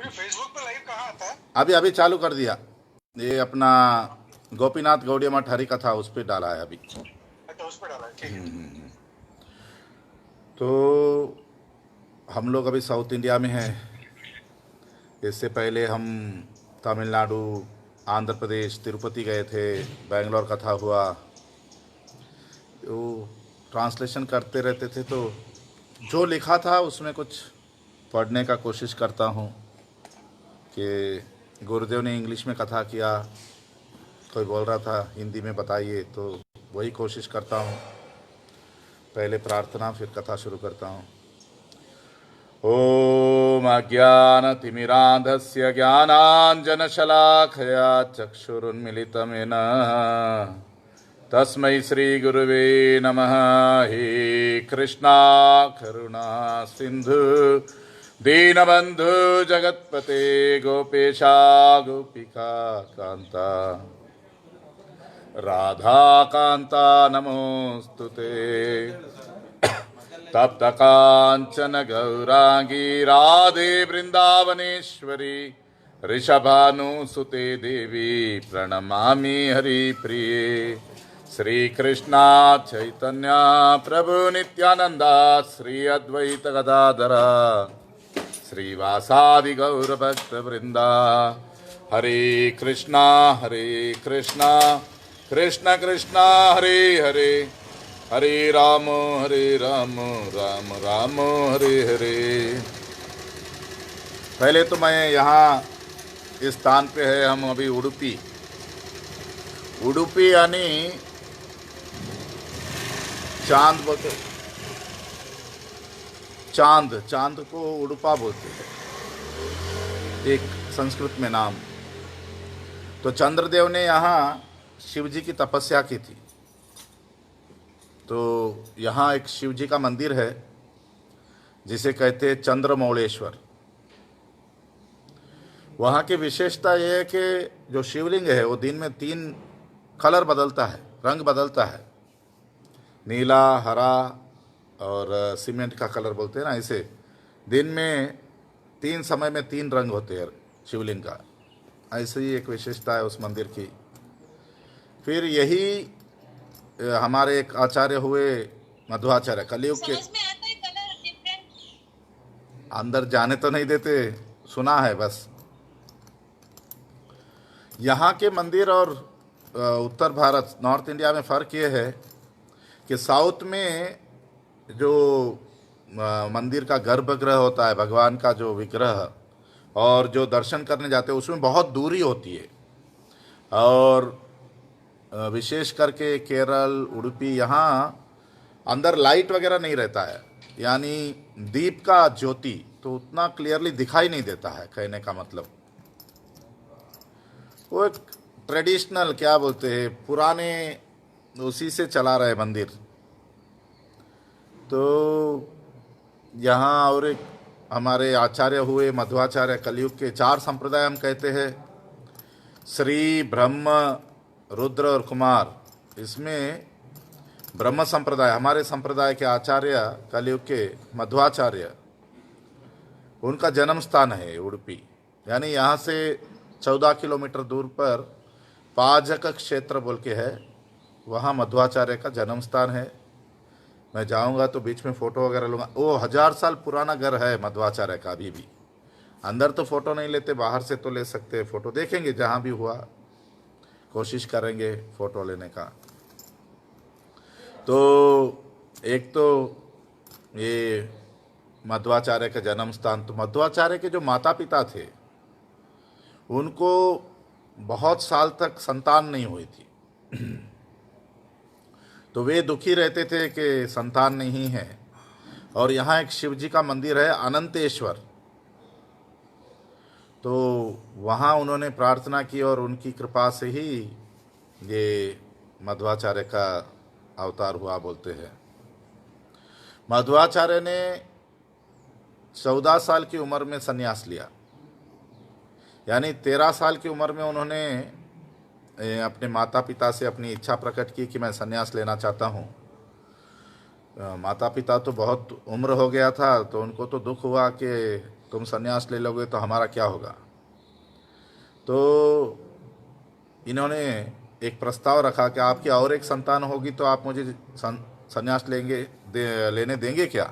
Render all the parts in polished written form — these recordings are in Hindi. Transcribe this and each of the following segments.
अभी फेसबुक पे लाइव कहाँ आता है? अभी अभी चालू कर दिया। ये अपना गोपीनाथ गौड़िया मठ हरि कथा उस पर डाला है अभी। अच्छा, उस पे डाला है, ठीक है। तो हम लोग अभी साउथ इंडिया में हैं। इससे पहले हम तमिलनाडु, आंध्र प्रदेश, तिरुपति गए थे, बेंगलोर कथा हुआ। तो ट्रांसलेशन करते रहते थे, तो जो लिखा था उसमें कुछ पढ़ने का कोशिश करता हूँ कि गुरुदेव ने इंग्लिश में कथा किया, कोई बोल रहा था हिंदी में बताइए, तो वही कोशिश करता हूँ। पहले प्रार्थना फिर कथा शुरू करता हूँ। ओम अज्ञानतिमिरान्धस्य ज्ञानाञ्जनशलाखया चक्षुरुन्मिलितमेन तस्मै श्रीगुरुवे नमः। हे कृष्णा करुणा सिन्धु दीनबन्धु जगत्पते गोपेशा गोपिका कान्ता राधा कान्ता नमोस्तुते। तप्त कांचन गौरांगी राधे वृंदावनेश्वरी ऋषभानुसुते देवी प्रणमामि हरिप्रिये। श्री कृष्णा चैतन्य प्रभु नित्यानंदा श्री अद्वैत गदाधरा श्रीवासादि गौरभक्त वृंदा। हरे कृष्णा कृष्ण कृष्ण हरे हरे, हरे राम राम राम हरे हरे। पहले तो मैं यहाँ इस स्थान पे है, हम अभी उडुपी यानी चांद बोलते, चांद को उडुपा बोलते हैं, एक संस्कृत में नाम। तो चंद्रदेव ने यहाँ शिव जी की तपस्या की थी। तो यहाँ एक शिव जी का मंदिर है जिसे कहते हैं चंद्रमौलेश्वर। वहाँ की विशेषता यह है कि जो शिवलिंग है वो दिन में 3 कलर बदलता है, रंग बदलता है। नीला, हरा और सीमेंट का कलर बोलते हैं ना, ऐसे दिन में 3 समय में 3 रंग होते हैं शिवलिंग का। ऐसे ही एक विशेषता है उस मंदिर की। फिर यही हमारे एक आचार्य हुए मध्वाचार्य, कलयुग के। अंदर जाने तो नहीं देते, सुना है बस। यहाँ के मंदिर और उत्तर भारत, नॉर्थ इंडिया में फ़र्क ये है कि साउथ में जो मंदिर का गर्भगृह होता है, भगवान का जो विग्रह, और जो दर्शन करने जाते हैं उसमें बहुत दूरी होती है। और विशेष करके केरल, उडुपी, यहाँ अंदर लाइट वगैरह नहीं रहता है, यानी दीप का ज्योति तो उतना क्लियरली दिखाई नहीं देता है। कहने का मतलब वो एक ट्रेडिशनल, क्या बोलते हैं, पुराने, उसी से चला रहे मंदिर। तो यहाँ और एक हमारे आचार्य हुए मध्वाचार्य, कलयुग के 4 संप्रदाय हम कहते हैं, श्री, ब्रह्म, रुद्र और कुमार। इसमें ब्रह्म संप्रदाय, हमारे संप्रदाय के आचार्य कलयुग के मध्वाचार्य, उनका जन्म स्थान है उडुपी। यानी यहाँ से 14 किलोमीटर दूर पर पाजक क्षेत्र बोल के है, वहाँ मध्वाचार्य का जन्म स्थान है। मैं जाऊँगा तो बीच में फ़ोटो वगैरह लूँगा। वो 1000 साल पुराना घर है मध्वाचार्य का अभी भी। अंदर तो फ़ोटो नहीं लेते, बाहर से तो ले सकते हैं फ़ोटो। देखेंगे, जहाँ भी हुआ कोशिश करेंगे फ़ोटो लेने का। तो एक तो ये मध्वाचार्य का जन्म स्थान। तो मध्वाचार्य के जो माता पिता थे उनको बहुत साल तक संतान नहीं हुई थी। तो वे दुखी रहते थे कि संतान नहीं है। और यहाँ एक शिव जी का मंदिर है अनंतेश्वर, तो वहाँ उन्होंने प्रार्थना की और उनकी कृपा से ही ये मध्वाचार्य का अवतार हुआ बोलते हैं। मध्वाचार्य ने 14 साल की उम्र में संन्यास लिया, यानी 13 साल की उम्र में उन्होंने अपने माता पिता से अपनी इच्छा प्रकट की कि मैं संन्यास लेना चाहता हूँ। माता पिता तो बहुत उम्र हो गया था, तो उनको तो दुख हुआ कि तुम संन्यास ले लोगे तो हमारा क्या होगा। तो इन्होंने एक प्रस्ताव रखा कि आपकी और एक संतान होगी तो आप मुझे संन्यास लेने देंगे क्या।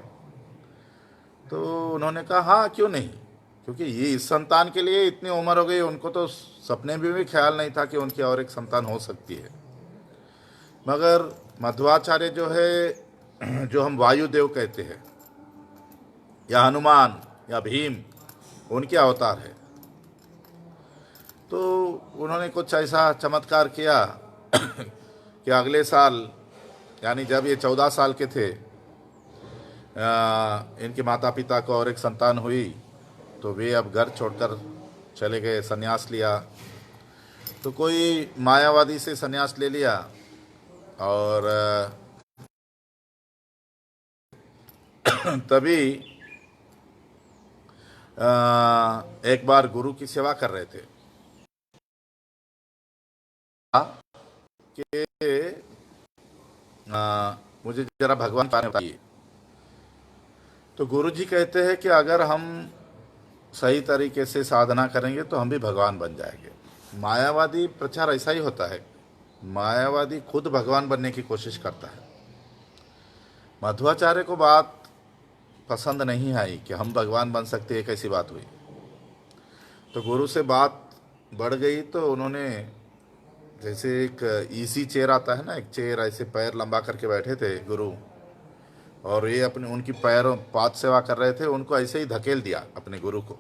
तो उन्होंने कहा हाँ क्यों नहीं, क्योंकि ये इस संतान के लिए इतनी उम्र हो गई, उनको तो सपने में भी ख्याल नहीं था कि उनकी और एक संतान हो सकती है। मगर मध्वाचार्य जो है, जो हम वायुदेव कहते हैं या हनुमान या भीम, उनके अवतार है। तो उन्होंने कुछ ऐसा चमत्कार किया कि अगले साल, यानी जब ये 14 साल के थे, इनके माता पिता को और एक संतान हुई, तो वे अब घर छोड़कर चले गए, संन्यास लिया। तो कोई मायावादी से संन्यास ले लिया और तभी एक बार गुरु की सेवा कर रहे थे कि मुझे जरा भगवान के बारे में बताइए। तो गुरु जी कहते हैं कि अगर हम सही तरीके से साधना करेंगे तो हम भी भगवान बन जाएंगे। मायावादी प्रचार ऐसा ही होता है, मायावादी खुद भगवान बनने की कोशिश करता है। मध्वाचार्य को बात पसंद नहीं आई कि हम भगवान बन सकते हैं, कैसी बात हुई। तो गुरु से बात बढ़ गई, तो उन्होंने जैसे एक ईसी चेयर आता है ना, एक चेयर, ऐसे पैर लंबा करके बैठे थे गुरु, और ये अपने उनकी पैरों पाद सेवा कर रहे थे, उनको ऐसे ही धकेल दिया अपने गुरु को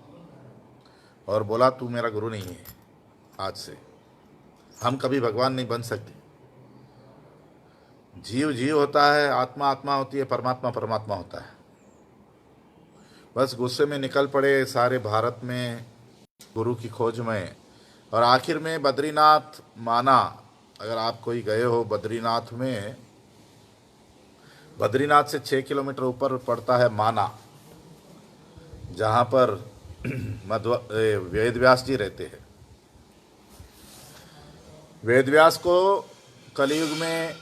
और बोला तू मेरा गुरु नहीं है, आज से हम कभी भगवान नहीं बन सकते। जीव जीव होता है, आत्मा आत्मा होती है, परमात्मा परमात्मा होता है। बस गुस्से में निकल पड़े सारे भारत में गुरु की खोज में, और आखिर में बद्रीनाथ माना। अगर आप कोई गए हो बद्रीनाथ में, बद्रीनाथ से 6 किलोमीटर ऊपर पड़ता है माना, जहाँ पर वेद व्यास जी रहते हैं। वेद व्यास को कलयुग में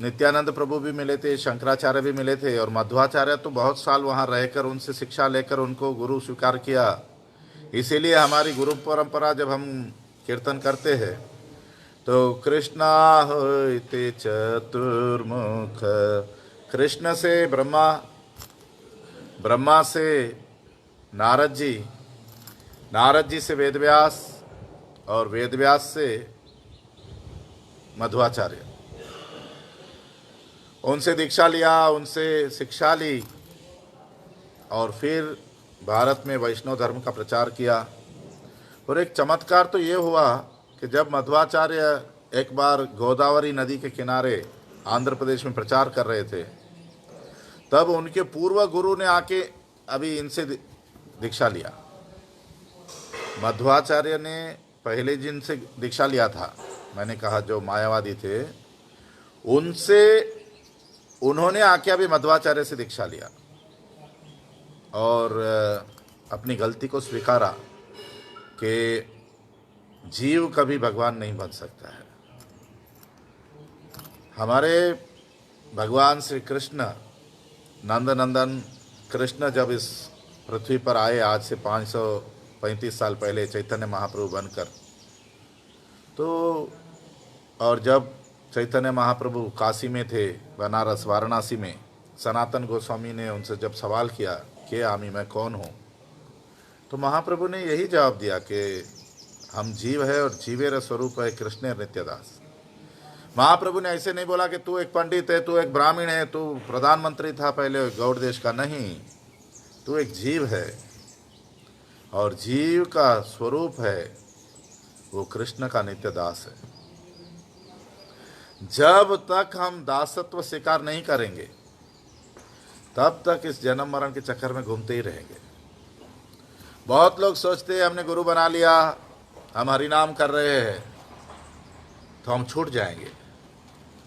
नित्यानंद प्रभु भी मिले थे, शंकराचार्य भी मिले थे, और मध्वाचार्य तो बहुत साल वहाँ रहकर उनसे शिक्षा लेकर उनको गुरु स्वीकार किया। इसीलिए हमारी गुरु परंपरा जब हम कीर्तन करते हैं तो कृष्णा होते चतुर्मुख, कृष्ण से ब्रह्मा, ब्रह्मा से नारद जी, नारद जी से वेदव्यास, और वेदव्यास से मध्वाचार्य, उनसे दीक्षा लिया, उनसे शिक्षा ली, और फिर भारत में वैष्णव धर्म का प्रचार किया। और एक चमत्कार तो ये हुआ कि जब मध्वाचार्य एक बार गोदावरी नदी के किनारे आंध्र प्रदेश में प्रचार कर रहे थे, तब उनके पूर्व गुरु ने आके अभी इनसे दीक्षा लिया। मध्वाचार्य ने पहले जिनसे दीक्षा लिया था, मैंने कहा जो मायावादी थे, उनसे उन्होंने आके अभी मध्वाचार्य से दीक्षा लिया और अपनी गलती को स्वीकारा कि जीव कभी भगवान नहीं बन सकता है। हमारे भगवान श्री कृष्ण, नंद नंदन कृष्ण, जब इस पृथ्वी पर आए आज से 535 साल पहले चैतन्य महाप्रभु बनकर, तो और जब चैतन्य महाप्रभु काशी में थे, बनारस वाराणसी में, सनातन गोस्वामी ने उनसे जब सवाल किया कि आमी मैं कौन हूँ, तो महाप्रभु ने यही जवाब दिया कि हम जीव है और जीवेर स्वरूप है कृष्ण नित्यदास। महाप्रभु ने ऐसे नहीं बोला कि तू एक पंडित है, तू एक ब्राह्मण है, तू प्रधानमंत्री था पहले गौड़ देश का, नहीं, तू एक जीव है और जीव का स्वरूप है वो कृष्ण का नित्यदास है। जब तक हम दासत्व स्वीकार नहीं करेंगे तब तक इस जन्म मरण के चक्कर में घूमते ही रहेंगे। बहुत लोग सोचते हैं हमने गुरु बना लिया, हम हरिनाम कर रहे हैं तो हम छूट जाएंगे।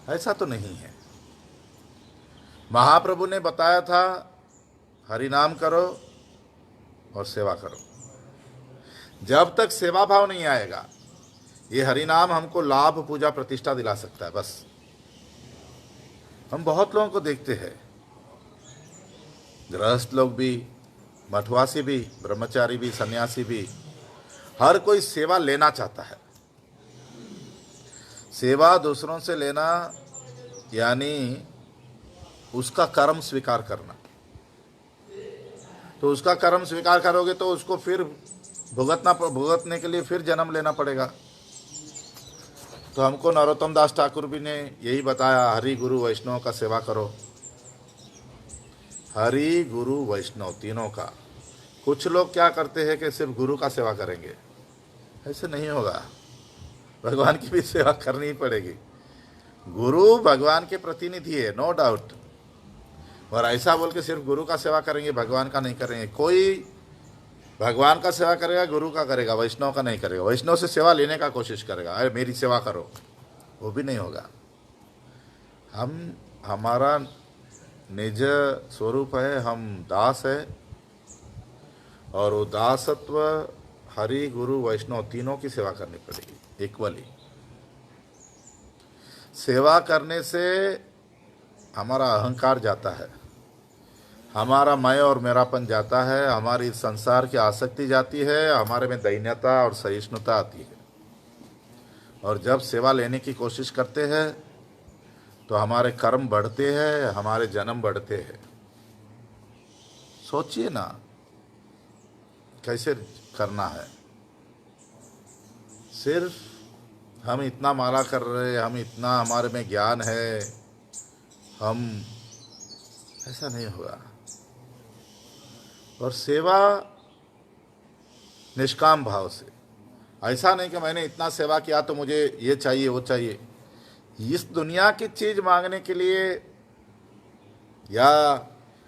ऐसा तो नहीं है। महाप्रभु ने बताया था हरिनाम करो और सेवा करो। जब तक सेवा भाव नहीं आएगा, ये हरिनाम हमको लाभ पूजा प्रतिष्ठा दिला सकता है बस। हम बहुत लोगों को देखते हैं, गृहस्थ लोग भी मठवासी भी, ब्रह्मचारी भी, सन्यासी भी, हर कोई सेवा लेना चाहता है। सेवा दूसरों से लेना यानी उसका कर्म स्वीकार करना। तो उसका कर्म स्वीकार करोगे तो उसको फिर भुगतने के लिए फिर जन्म लेना पड़ेगा। तो हमको नरोत्तम दास ठाकुर भी ने यही बताया, हरि गुरु वैष्णव का सेवा करो। हरि गुरु वैष्णव तीनों का। कुछ लोग क्या करते हैं कि सिर्फ गुरु का सेवा करेंगे, ऐसे नहीं होगा। भगवान की भी सेवा करनी ही पड़ेगी। गुरु भगवान के प्रतिनिधि है, नो डाउट। और ऐसा बोल के सिर्फ गुरु का सेवा करेंगे, भगवान का नहीं करेंगे। कोई भगवान का सेवा करेगा, गुरु का करेगा, वैष्णव का नहीं करेगा। वैष्णव से सेवा लेने का कोशिश करेगा, अरे मेरी सेवा करो, वो भी नहीं होगा। हमारा निज स्वरूप है, हम दास है, और वो दासत्व हरि गुरु वैष्णव तीनों की सेवा करनी पड़ेगी इक्वली। सेवा करने से हमारा अहंकार जाता है, हमारा मैं और मेरापन जाता है, हमारी संसार की आसक्ति जाती है, हमारे में दैन्यता और सहिष्णुता आती है। और जब सेवा लेने की कोशिश करते हैं तो हमारे कर्म बढ़ते हैं, हमारे जन्म बढ़ते हैं। सोचिए ना कैसे करना है। सिर्फ हम इतना माला कर रहे, हम इतना हमारे में ज्ञान है, हम ऐसा नहीं होगा। और सेवा निष्काम भाव से, ऐसा नहीं कि मैंने इतना सेवा किया तो मुझे ये चाहिए वो चाहिए। इस दुनिया की चीज मांगने के लिए, या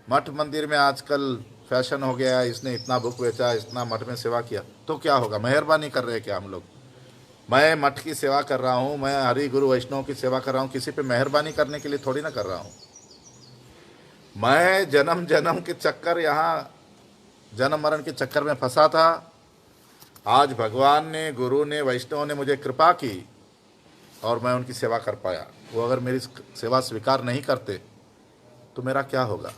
मठ मंदिर में आजकल फैशन हो गया, इसने इतना बुक बेचा, इतना मठ में सेवा किया, तो क्या होगा? मेहरबानी कर रहे हैं क्या हम लोग? मैं मठ की सेवा कर रहा हूँ, मैं हरि गुरु वैष्णव की सेवा कर रहा हूँ, किसी पे मेहरबानी करने के लिए थोड़ी ना कर रहा हूँ। मैं जन्म जन्म के चक्कर, यहाँ जन्म मरण के चक्कर में फंसा था। आज भगवान ने, गुरु ने, वैष्णव ने मुझे कृपा की और मैं उनकी सेवा कर पाया। वो अगर मेरी सेवा स्वीकार नहीं करते तो मेरा क्या होगा?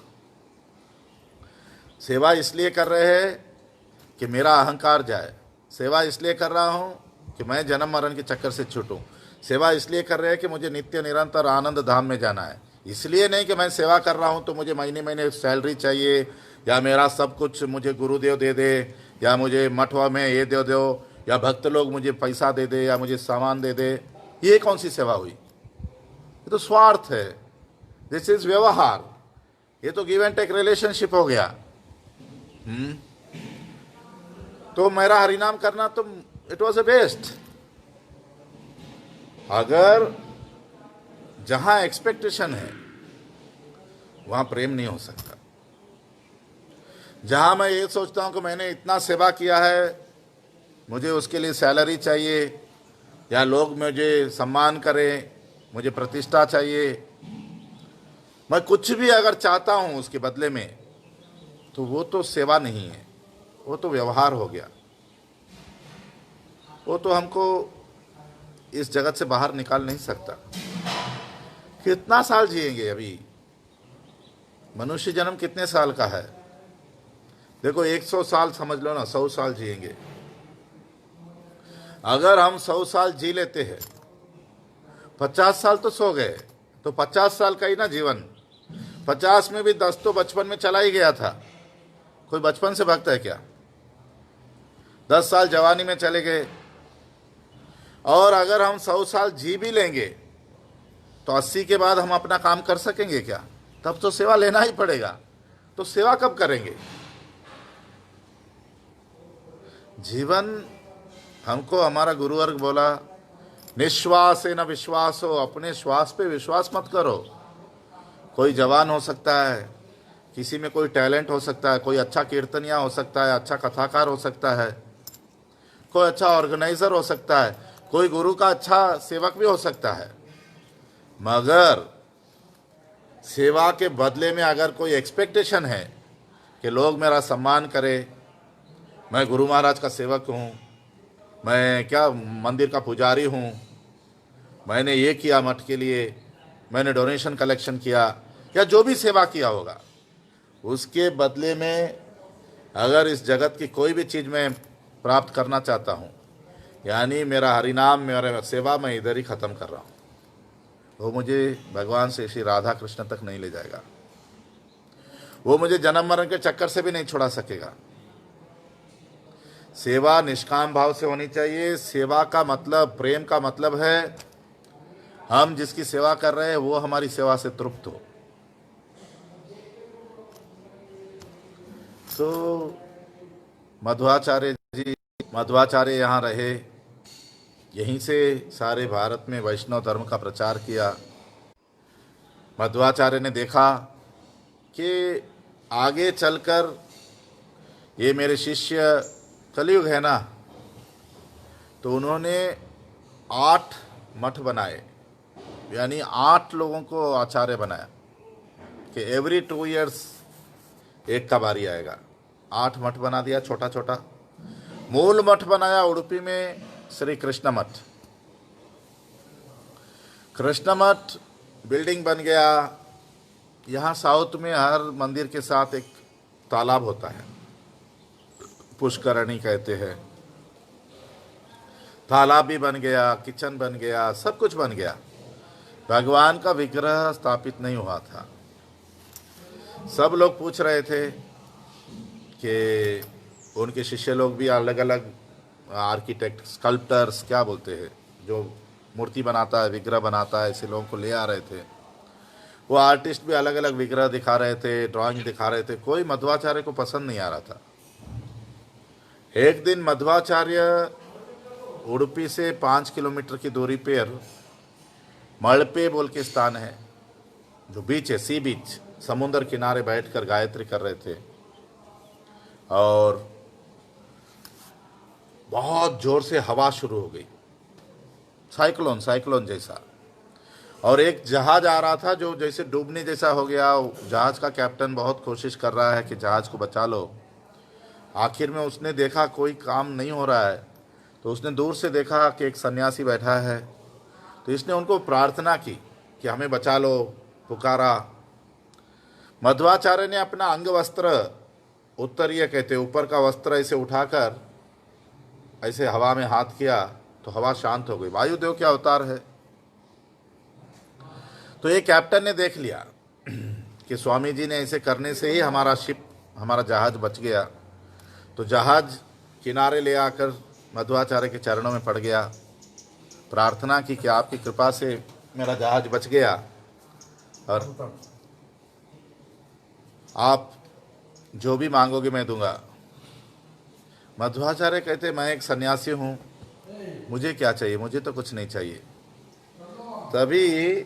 सेवा इसलिए कर रहे हैं कि मेरा अहंकार जाए, सेवा इसलिए कर रहा हूँ कि मैं जन्म मरण के चक्कर से छूटूं, सेवा इसलिए कर रहे हैं कि मुझे नित्य निरंतर आनंद धाम में जाना है। इसलिए नहीं कि मैं सेवा कर रहा हूँ तो मुझे महीने महीने सैलरी चाहिए, या मेरा सब कुछ मुझे गुरुदेव दे दे, या मुझे मठवा में ये दे दो, या भक्त लोग मुझे पैसा दे दे, या मुझे सामान दे दे। ये कौन सी सेवा हुई? ये तो स्वार्थ है। दिस इज व्यवहार। ये तो गिव एंड टेक रिलेशनशिप हो गया। तो मेरा हरिनाम करना तो इट वॉज ए बेस्ट। अगर जहां एक्सपेक्टेशन है वहां प्रेम नहीं हो सकता। जहां मैं ये सोचता हूं कि मैंने इतना सेवा किया है, मुझे उसके लिए सैलरी चाहिए, या लोग मुझे सम्मान करें, मुझे प्रतिष्ठा चाहिए, मैं कुछ भी अगर चाहता हूं उसके बदले में, तो वो तो सेवा नहीं है, वो तो व्यवहार हो गया। वो तो हमको इस जगत से बाहर निकाल नहीं सकता। कितना साल जिएंगे? अभी मनुष्य जन्म कितने साल का है? देखो 100 साल समझ लो ना, 100 साल जिएंगे। अगर हम 100 साल जी लेते हैं, 50 साल तो सो गए, तो 50 साल का ही ना जीवन। 50 में भी 10 तो बचपन में चला ही गया था। कोई बचपन से भागता है क्या? 10 साल जवानी में चले गए। और अगर हम 100 साल जी भी लेंगे तो 80 के बाद हम अपना काम कर सकेंगे क्या? तब तो सेवा लेना ही पड़ेगा। तो सेवा कब करेंगे? जीवन हमको हमारा गुरुवर्ग बोला, निश्वास न विश्वास हो, अपने श्वास पे विश्वास मत करो। कोई जवान हो सकता है, किसी में कोई टैलेंट हो सकता है, कोई अच्छा कीर्तनिया हो सकता है, अच्छा कथाकार हो सकता है, कोई अच्छा ऑर्गेनाइजर हो सकता है, कोई गुरु का अच्छा सेवक भी हो सकता है। मगर सेवा के बदले में अगर कोई एक्सपेक्टेशन है कि लोग मेरा सम्मान करें, मैं गुरु महाराज का सेवक हूँ, मैं क्या मंदिर का पुजारी हूँ, मैंने ये किया मठ के लिए, मैंने डोनेशन कलेक्शन किया, या जो भी सेवा किया होगा, उसके बदले में अगर इस जगत की कोई भी चीज़ मैं प्राप्त करना चाहता हूँ, यानी मेरा हरिनाम, मेरा सेवा, मैं इधर ही ख़त्म कर रहा हूँ, वो मुझे भगवान से श्री राधा कृष्ण तक नहीं ले जाएगा। वो मुझे जन्म मरण के चक्कर से भी नहीं छुड़ा सकेगा। सेवा निष्काम भाव से होनी चाहिए। सेवा का मतलब, प्रेम का मतलब है हम जिसकी सेवा कर रहे हैं वो हमारी सेवा से तृप्त हो। तो मध्वाचार्य यहाँ रहे, यहीं से सारे भारत में वैष्णव धर्म का प्रचार किया। मध्वाचार्य ने देखा कि आगे चलकर ये मेरे शिष्य, कलयुग है ना, तो उन्होंने 8 मठ बनाए, यानी 8 लोगों को आचार्य बनाया कि एवरी 2 ईयर्स एक का बारी आएगा। 8 मठ बना दिया, छोटा छोटा। मूल मठ बनाया उडुपी में, श्री कृष्ण मठ। कृष्ण मठ बिल्डिंग बन गया। यहाँ साउथ में हर मंदिर के साथ एक तालाब होता है, पुष्करणी कहते हैं। तालाब भी बन गया, किचन बन गया, सब कुछ बन गया। भगवान का विग्रह स्थापित नहीं हुआ था। सब लोग पूछ रहे थे कि उनके शिष्य लोग भी अलग अलग आर्किटेक्ट, स्कल्प्टर्स क्या बोलते हैं, जो मूर्ति बनाता है, विग्रह बनाता है, ऐसे लोगों को ले आ रहे थे। वो आर्टिस्ट भी अलग अलग विग्रह दिखा रहे थे, ड्राइंग दिखा रहे थे। कोई मध्वाचार्य को पसंद नहीं आ रहा था। एक दिन मध्वाचार्य उडुपी से 5 किलोमीटर की दूरी पर मलपे बोल के स्थान है, जो बीच है, सी बीच, समुद्र किनारे बैठकर गायत्री कर रहे थे। और बहुत जोर से हवा शुरू हो गई, साइक्लोन जैसा। और एक जहाज आ रहा था जो जैसे डूबने जैसा हो गया। जहाज का कैप्टन बहुत कोशिश कर रहा है कि जहाज को बचा लो। आखिर में उसने देखा कोई काम नहीं हो रहा है, तो उसने दूर से देखा कि एक सन्यासी बैठा है, तो इसने उनको प्रार्थना की कि हमें बचा लो, पुकारा। मध्वाचार्य ने अपना अंग वस्त्र, उत्तरीय कहते, ऊपर का वस्त्र ऐसे उठाकर ऐसे हवा में हाथ किया, तो हवा शांत हो गई। वायुदेव के अवतार है। तो ये कैप्टन ने देख लिया कि स्वामी जी ने ऐसे करने से ही हमारा जहाज बच गया। तो जहाज किनारे ले आकर मध्वाचार्य के चरणों में पड़ गया, प्रार्थना की कि आपकी कृपा से मेरा जहाज बच गया और आप जो भी मांगोगे मैं दूंगा। मध्वाचार्य कहते, मैं एक सन्यासी हूँ, मुझे क्या चाहिए, मुझे तो कुछ नहीं चाहिए। तभी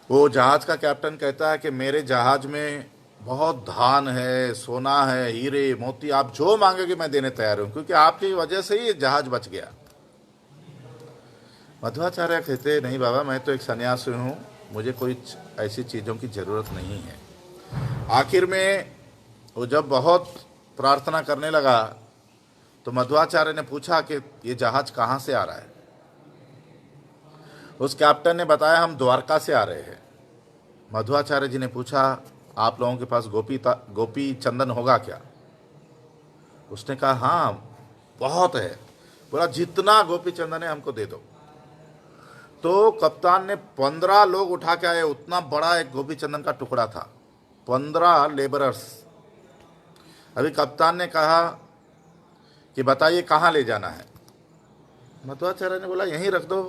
वो जहाज का कैप्टन कहता है कि मेरे जहाज में बहुत धान है, सोना है, हीरे मोती, आप जो मांगोगे मैं देने तैयार हूँ, क्योंकि आपकी वजह से ही जहाज बच गया। मध्वाचार्य कहते, नहीं बाबा, मैं तो एक सन्यासी हूँ, मुझे कोई ऐसी चीज़ों की ज़रूरत नहीं है। आखिर में वो जब बहुत प्रार्थना करने लगा, तो मध्वाचार्य ने पूछा कि ये जहाज कहाँ से आ रहा है। उस कैप्टन ने बताया, हम द्वारका से आ रहे हैं। मध्वाचार्य जी ने पूछा, आप लोगों के पास गोपी चंदन होगा क्या? उसने कहा, हाँ बहुत है। बोला, जितना गोपी चंदन है हमको दे दो। तो कप्तान ने 15 लोग उठा के आए, उतना बड़ा एक गोपी चंदन का टुकड़ा था, 15 लेबरर्स। अभी कप्तान ने कहा कि बताइए कहाँ ले जाना है। मध्वाचार्य ने बोला, यहीं रख दो।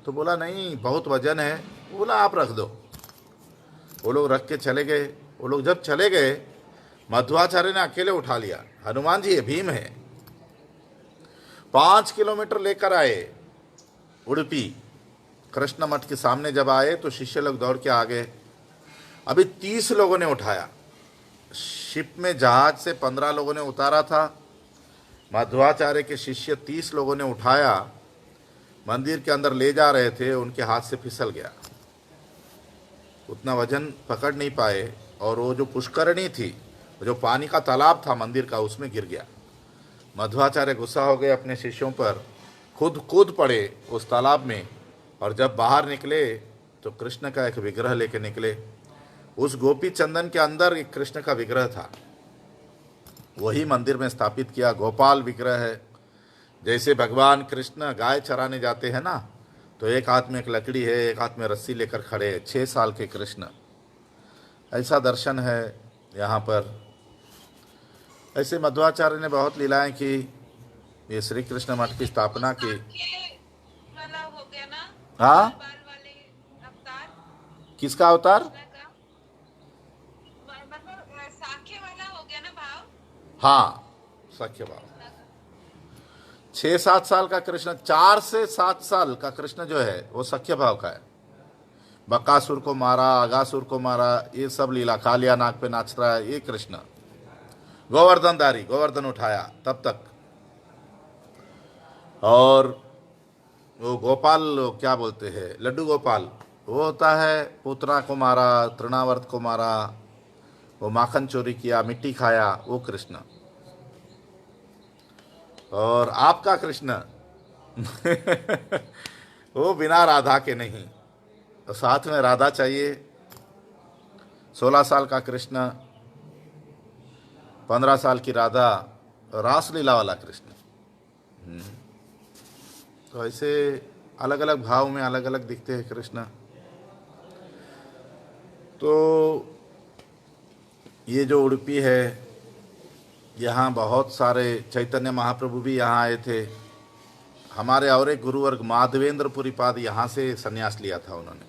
तो बोला, नहीं बहुत वजन है। बोला, आप रख दो। वो लोग रख के चले गए। वो लोग जब चले गए, मध्वाचार्य ने अकेले उठा लिया। हनुमान जी है, भीम है। 5 किलोमीटर लेकर आए उडुपी। कृष्ण मठ के सामने जब आए तो शिष्य लोग दौड़ के आ गए। अभी 30 लोगों ने उठाया। शिप में जहाज से 15 लोगों ने उतारा था, मध्वाचार्य के शिष्य 30 लोगों ने उठाया, मंदिर के अंदर ले जा रहे थे, उनके हाथ से फिसल गया। उतना वजन पकड़ नहीं पाए और वो जो पुष्करणी थी, जो पानी का तालाब था मंदिर का, उसमें गिर गया। मध्वाचार्य गुस्सा हो गए अपने शिष्यों पर, खुद कूद पड़े उस तालाब में। और जब बाहर निकले तो कृष्ण का एक विग्रह लेके निकले। उस गोपी चंदन के अंदर एक कृष्ण का विग्रह था। वही मंदिर में स्थापित किया। गोपाल विग्रह है। जैसे भगवान कृष्ण गाय चराने जाते हैं ना, तो एक हाथ में एक लकड़ी है, एक हाथ में रस्सी लेकर खड़े हैं, 6 साल के कृष्ण। ऐसा दर्शन है यहाँ पर। ऐसे मध्वाचार्य ने बहुत लीलाएं की। ये श्री कृष्ण मठ की स्थापना की। वाला हो गया ना, हाँ, बाल वाले अवतार किसका अवतार? कृष्ण का, मतलब साखे वाला हो गया ना भाव हाँ, सख्य भाव। कृष्ण का। 6-7 साल का कृष्ण, 4 से 7 साल का कृष्ण जो है वो सख्य भाव का है। बकासुर को मारा, अगासुर को मारा, ये सब लीला। कालिया नाग पे नाच रहा है, ये कृष्ण। गोवर्धनधारी, गोवर्धन उठाया तब तक। और वो गोपाल, क्या बोलते हैं, लड्डू गोपाल, वो होता है पूतना को मारा, तृणावर्त को मारा, वो माखन चोरी किया, मिट्टी खाया, वो कृष्ण। और आपका कृष्ण वो बिना राधा के नहीं, तो साथ में राधा चाहिए। 16 साल का कृष्ण, 15 साल की राधा, रासलीला वाला कृष्ण। तो ऐसे अलग अलग भाव में अलग अलग दिखते हैं कृष्ण। तो ये जो उडुपी है, यहाँ बहुत सारे चैतन्य महाप्रभु भी यहाँ आए थे। हमारे और एक गुरुवर्ग माधवेंद्र पुरीपाद यहाँ से संन्यास लिया था उन्होंने,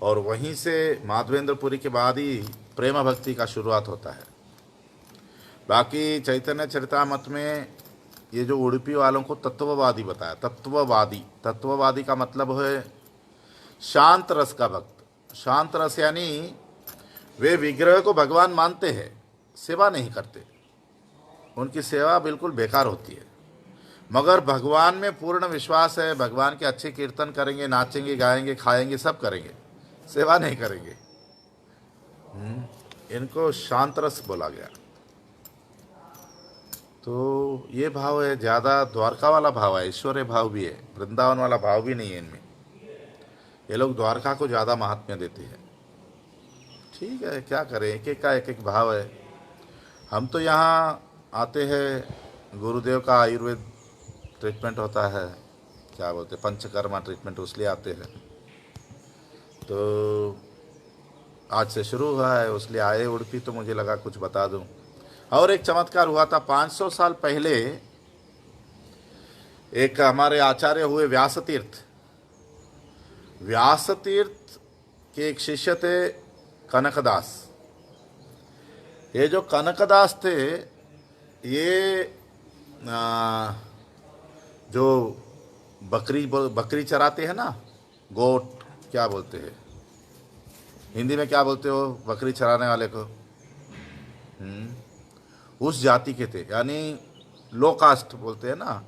और वहीं से माधवेंद्रपुरी के बाद ही प्रेम भक्ति का शुरुआत होता है। बाकी चैतन्य चरितामृत में ये जो उडुपी वालों को तत्ववादी बताया। तत्ववादी, तत्ववादी का मतलब है शांत रस का भक्त। शांत रस यानी वे विग्रह को भगवान मानते हैं, सेवा नहीं करते, उनकी सेवा बिल्कुल बेकार होती है। मगर भगवान में पूर्ण विश्वास है, भगवान के अच्छे कीर्तन करेंगे, नाचेंगे, गाएंगे, खाएंगे, सब करेंगे, सेवा नहीं करेंगे। इनको शांत रस बोला गया। तो ये भाव है, ज़्यादा द्वारका वाला भाव है, ऐश्वर्य भाव भी है, वृंदावन वाला भाव भी नहीं है इनमें। ये लोग द्वारका को ज़्यादा महात्म्य देते हैं। ठीक है, क्या करें, एक एक का एक एक भाव है। हम तो यहाँ आते हैं, गुरुदेव का आयुर्वेद ट्रीटमेंट होता है, क्या बोलते हैं, पंचकर्मा ट्रीटमेंट, उसलिए आते हैं। तो आज से शुरू हुआ है, उसलिए आए उडुपी, तो मुझे लगा कुछ बता दूं। और एक चमत्कार हुआ था 500 साल पहले। एक हमारे आचार्य हुए व्यासतीर्थ, व्यासतीर्थ के एक शिष्य थे कनकदास। ये जो कनकदास थे, ये जो बकरी चराते हैं ना, गोट क्या बोलते हैं हिंदी में, क्या बोलते हो बकरी चराने वाले को? उस जाति के थे, यानी लो कास्ट बोलते हैं ना,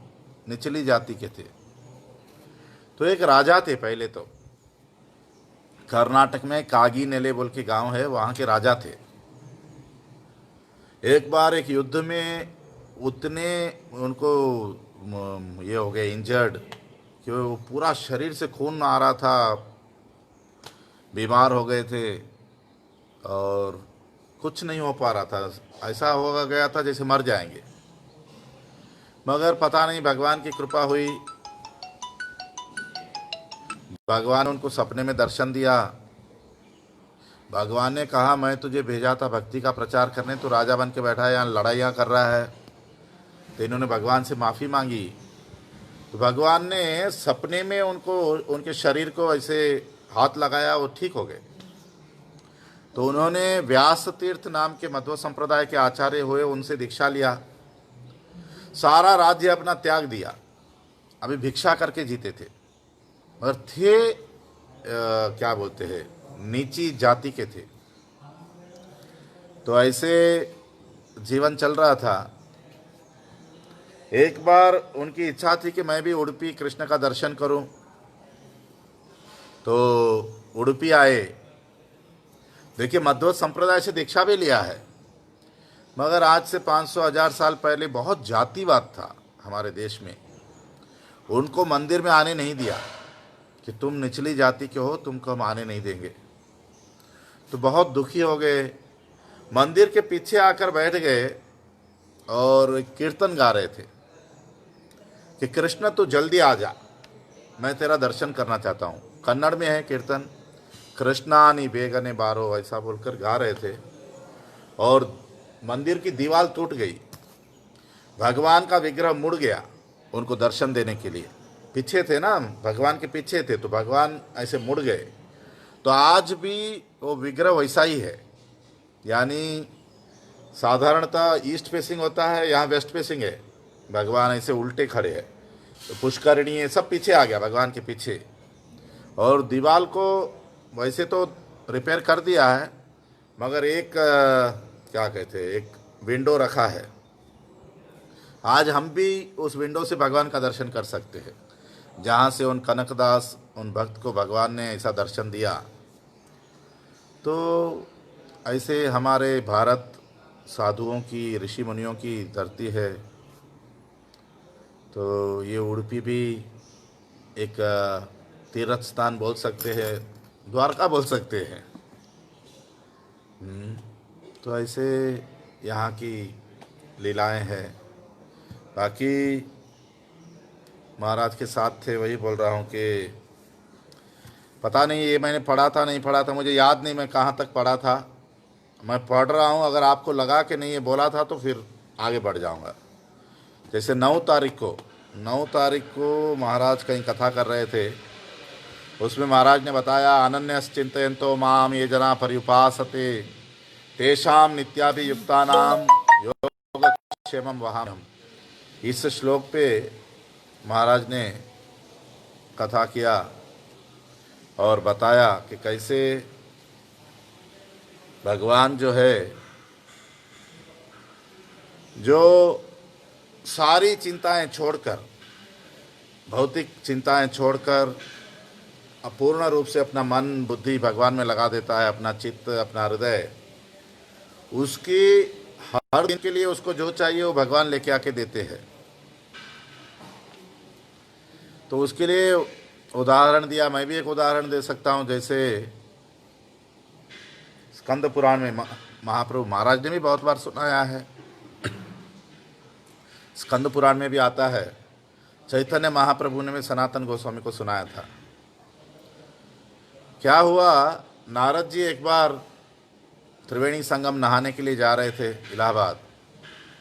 निचली जाति के थे। तो एक राजा थे पहले, तो कर्नाटक में कागी नेले बोल के गांव है, वहाँ के राजा थे। एक बार एक युद्ध में उतने उनको ये हो गए इंजर्ड कि वो पूरा शरीर से खून आ रहा था, बीमार हो गए थे और कुछ नहीं हो पा रहा था। ऐसा हो गया था जैसे मर जाएंगे। मगर पता नहीं, भगवान की कृपा हुई, भगवान ने उनको सपने में दर्शन दिया। भगवान ने कहा, मैं तुझे भेजा था भक्ति का प्रचार करने, तो राजा बन के बैठा है, यहाँ लड़ाइयाँ कर रहा है। तो इन्होंने भगवान से माफ़ी मांगी। तो भगवान ने सपने में उनको, उनके शरीर को ऐसे हाथ लगाया, वो ठीक हो गए। तो उन्होंने व्यास तीर्थ नाम के मध्व संप्रदाय के आचार्य हुए, उनसे दीक्षा लिया, सारा राज्य अपना त्याग दिया। अभी भिक्षा करके जीते थे, मगर थे क्या बोलते हैं, नीची जाति के थे। तो ऐसे जीवन चल रहा था। एक बार उनकी इच्छा थी कि मैं भी उडुपी कृष्ण का दर्शन करूं, तो उडुपी आए। देखिए, मध्व संप्रदाय से दीक्षा भी लिया है, मगर आज से 500-1000 साल पहले बहुत जातिवाद था हमारे देश में। उनको मंदिर में आने नहीं दिया कि तुम निचली जाति के हो, तुमको हम आने नहीं देंगे। तो बहुत दुखी हो गए। मंदिर के पीछे आकर बैठ गए और कीर्तन गा रहे थे कि कृष्ण तू जल्दी आ जा, मैं तेरा दर्शन करना चाहता हूँ। कन्नड़ में है कीर्तन, कृष्णानी बेगने बारो, ऐसा बोलकर गा रहे थे। और मंदिर की दीवार टूट गई, भगवान का विग्रह मुड़ गया उनको दर्शन देने के लिए। पीछे थे ना, भगवान के पीछे थे, तो भगवान ऐसे मुड़ गए। तो आज भी वो विग्रह वैसा ही है, यानी साधारणतः ईस्ट फेसिंग होता है, यहाँ वेस्ट फेसिंग है। भगवान ऐसे उल्टे खड़े हैं, तो पुष्करणी ये सब पीछे आ गया भगवान के पीछे। और दीवार को वैसे तो रिपेयर कर दिया है, मगर एक क्या कहते हैं, एक विंडो रखा है। आज हम भी उस विंडो से भगवान का दर्शन कर सकते हैं, जहाँ से उन कनकदास, उन भक्त को भगवान ने ऐसा दर्शन दिया। तो ऐसे हमारे भारत साधुओं की, ऋषि मुनियों की धरती है। तो ये उडुपी भी एक तीर्थ स्थान बोल सकते हैं, द्वारका बोल सकते हैं। तो ऐसे यहाँ की लीलाएं हैं। बाकी महाराज के साथ थे, वही बोल रहा हूँ कि पता नहीं ये मैंने पढ़ा था नहीं पढ़ा था, मुझे याद नहीं मैं कहाँ तक पढ़ा था। मैं पढ़ रहा हूँ, अगर आपको लगा कि नहीं ये बोला था तो फिर आगे बढ़ जाऊँगा। जैसे 9 तारीख को महाराज कहीं कथा कर रहे थे, उसमें महाराज ने बताया, अनन्यश्चिन्तयन्तो माम ये जना पर्युपासते तेषाम नित्याभियुक्तानाम योगक्षेमं वहाम्यहम्। इस श्लोक पे महाराज ने कथा किया और बताया कि कैसे भगवान जो है, जो सारी चिंताएं छोड़कर, भौतिक चिंताएं छोड़कर अपूर्ण रूप से अपना मन बुद्धि भगवान में लगा देता है, अपना चित्त, अपना हृदय, उसकी हर दिन के लिए उसको जो चाहिए वो भगवान लेके आके देते हैं। तो उसके लिए उदाहरण दिया, मैं भी एक उदाहरण दे सकता हूँ। जैसे स्कंद पुराण में महाप्रभु महाराज ने भी बहुत बार सुनाया है, स्कंद पुराण में भी आता है। चैतन्य महाप्रभु ने भी सनातन गोस्वामी को सुनाया था। क्या हुआ, नारद जी एक बार त्रिवेणी संगम नहाने के लिए जा रहे थे इलाहाबाद,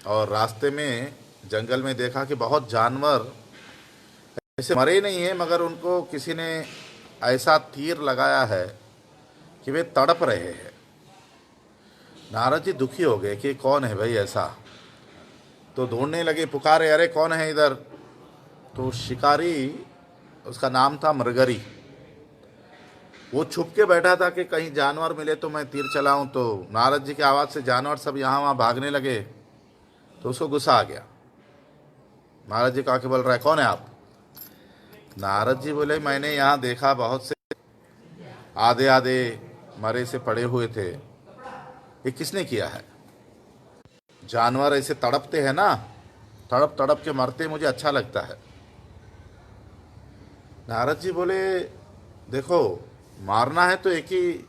और रास्ते में जंगल में देखा कि बहुत जानवर ऐसे मरे नहीं हैं, मगर उनको किसी ने ऐसा तीर लगाया है कि वे तड़प रहे हैं। नारद जी दुखी हो गए कि कौन है भाई ऐसा, तो ढूंढने लगे, पुकारे, अरे कौन है इधर। तो शिकारी, उसका नाम था मृगरी, वो छुप के बैठा था कि कहीं जानवर मिले तो मैं तीर चलाऊं। तो नारद जी की आवाज़ से जानवर सब यहाँ वहाँ भागने लगे, तो उसको गुस्सा आ गया। नारद जी कहा कि बोल रहा है, कौन है आप? नारद जी बोले, मैंने यहाँ देखा बहुत से आधे आधे मरे से पड़े हुए थे, ये किसने किया है? जानवर ऐसे तड़पते हैं ना, तड़प तड़प के मरते, मुझे अच्छा लगता है। नारद जी बोले, देखो मारना है तो एक ही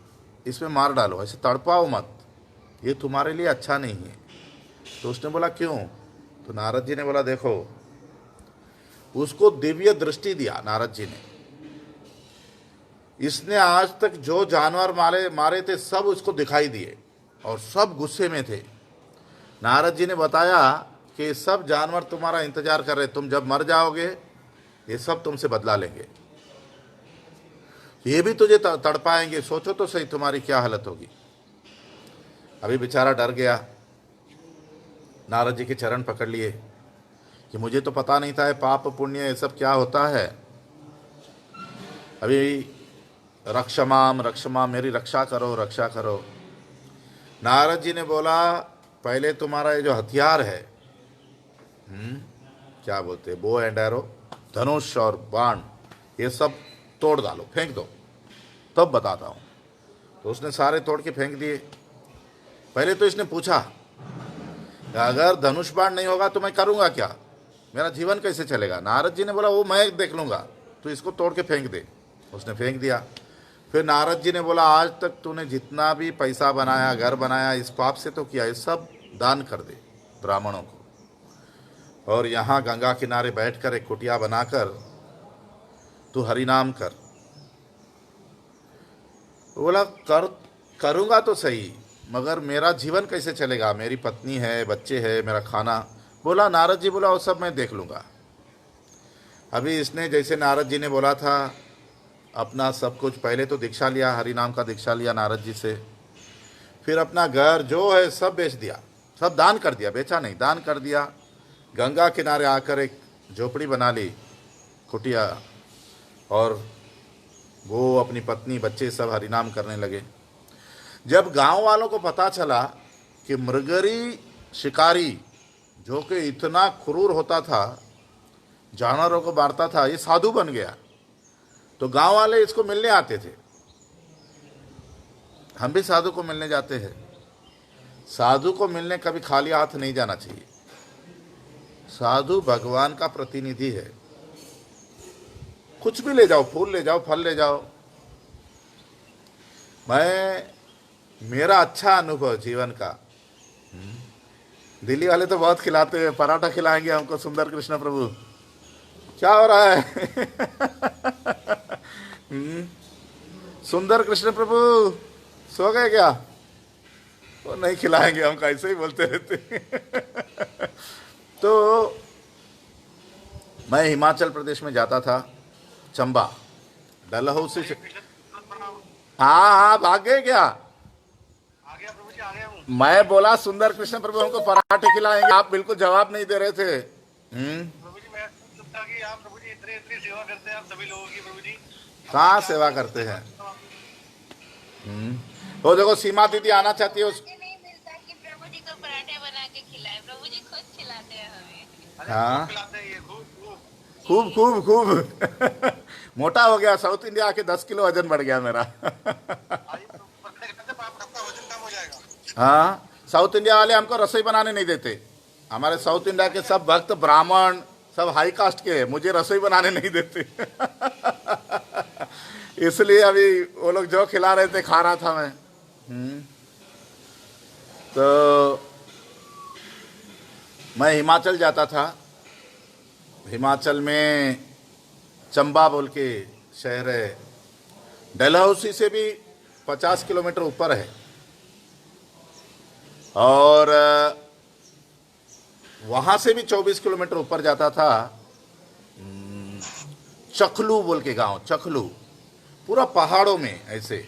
इसमें मार डालो, ऐसे तड़पाओ मत, ये तुम्हारे लिए अच्छा नहीं है। तो उसने बोला क्यों? तो नारद जी ने बोला, देखो, उसको दिव्य दृष्टि दिया नारद जी ने। इसने आज तक जो जानवर मारे थे सब उसको दिखाई दिए और सब गुस्से में थे। नारद जी ने बताया कि सब जानवर तुम्हारा इंतजार कर रहे, तुम जब मर जाओगे ये सब तुमसे बदला लेंगे, ये भी तुझे तड़पाएंगे, सोचो तो सही तुम्हारी क्या हालत होगी। अभी बेचारा डर गया, नारद जी के चरण पकड़ लिए कि मुझे तो पता नहीं था ये पाप पुण्य ये सब क्या होता है। अभी रक्षमाम रक्षमाम, मेरी रक्षा करो रक्षा करो। नारद जी ने बोला, पहले तुम्हारा ये जो हथियार है, क्या बोलते हैं, बो एंड एरो, धनुष और बाण, ये सब तोड़ डालो, फेंक दो, तब बताता हूँ। तो उसने सारे तोड़ के फेंक दिए। पहले तो इसने पूछा, अगर धनुष बाण नहीं होगा तो मैं करूँगा क्या, मेरा जीवन कैसे चलेगा? नारद जी ने बोला, वो मैं देख लूँगा, तो इसको तोड़ के फेंक दे। उसने फेंक दिया। फिर नारद जी ने बोला, आज तक तूने जितना भी पैसा बनाया, घर बनाया, इस पाप से तो किया, ये सब दान कर दे ब्राह्मणों को, और यहाँ गंगा किनारे बैठकर एक कुटिया बनाकर तू हरि नाम कर। बोला, करूँगा तो सही, मगर मेरा जीवन कैसे चलेगा, मेरी पत्नी है, बच्चे हैं, मेरा खाना। बोला नारद जी, बोला वो सब मैं देख लूँगा। अभी इसने जैसे नारद जी ने बोला था, अपना सब कुछ, पहले तो दीक्षा लिया, हरि नाम का दीक्षा लिया नारद जी से, फिर अपना घर जो है सब बेच दिया, सब दान कर दिया, बेचा नहीं, दान कर दिया। गंगा किनारे आकर एक झोपड़ी बना ली, कुटिया, और वो अपनी पत्नी, बच्चे सब हरिनाम करने लगे। जब गांव वालों को पता चला कि मृगरी शिकारी, जो कि इतना क्रूर होता था, जानवरों को मारता था, ये साधु बन गया, तो गांव वाले इसको मिलने आते थे। हम भी साधु को मिलने जाते हैं। साधु को मिलने कभी खाली हाथ नहीं जाना चाहिए। साधु भगवान का प्रतिनिधि है। कुछ भी ले जाओ, फूल ले जाओ, फल ले जाओ। मेरा अच्छा अनुभव जीवन का, दिल्ली वाले तो बहुत खिलाते हैं, पराठा खिलाएंगे हमको सुंदर कृष्ण प्रभु। क्या हो रहा है? सुंदर कृष्ण प्रभु सो गए क्या? वो नहीं खिलाएंगे, हम कैसे ही बोलते रहते। तो मैं हिमाचल प्रदेश में जाता था, चंबा, डलहौसी से। हाँ हाँ, भाग गए क्या? आ गया प्रभु जी, आ गया हूँ। मैं बोला सुंदर कृष्ण प्रभु हमको पराठे खिलाएंगे, आप बिल्कुल जवाब नहीं दे रहे थे। प्रभु जी, मैं सोचता कि आप प्रभु जी इतनी इतनी सेवा करते हैं आप सभी लोगों की। प्रभु जी कहाँ सेवा करते हैं? वो देखो सीमा दीदी आना चाहती है। मुझे नहीं मिलता कि प्रभु जी को पराठे बना के खिलाए, प्रभु जी खुद खिलाते हैं हमें। अरे हाँ। खूब खिलाते हैं ये, खूब खूब। खूब मोटा हो गया, साउथ इंडिया आके 10 किलो वजन बढ़ गया मेरा। आइए तो पत्ते खाते हैं, आपका वजन कम हो जाएगा। हाँ, साउथ इंडिया वाले हमको रसोई बनाने नहीं देते। हमारे साउथ इंडिया के सब भक्त ब्राह्मण, सब हाई कास्ट के हैं, मुझे रसोई बनाने नहीं देते। इसलिए अभी वो लोग जो खिला रहे थे खा रहा था मैं। तो मैं हिमाचल जाता था। हिमाचल में चंबा बोल के शहर है, डलहौसी से भी 50 किलोमीटर ऊपर है, और वहाँ से भी 24 किलोमीटर ऊपर जाता था। चखलू बोल के गांव, चखलू, पूरा पहाड़ों में ऐसे।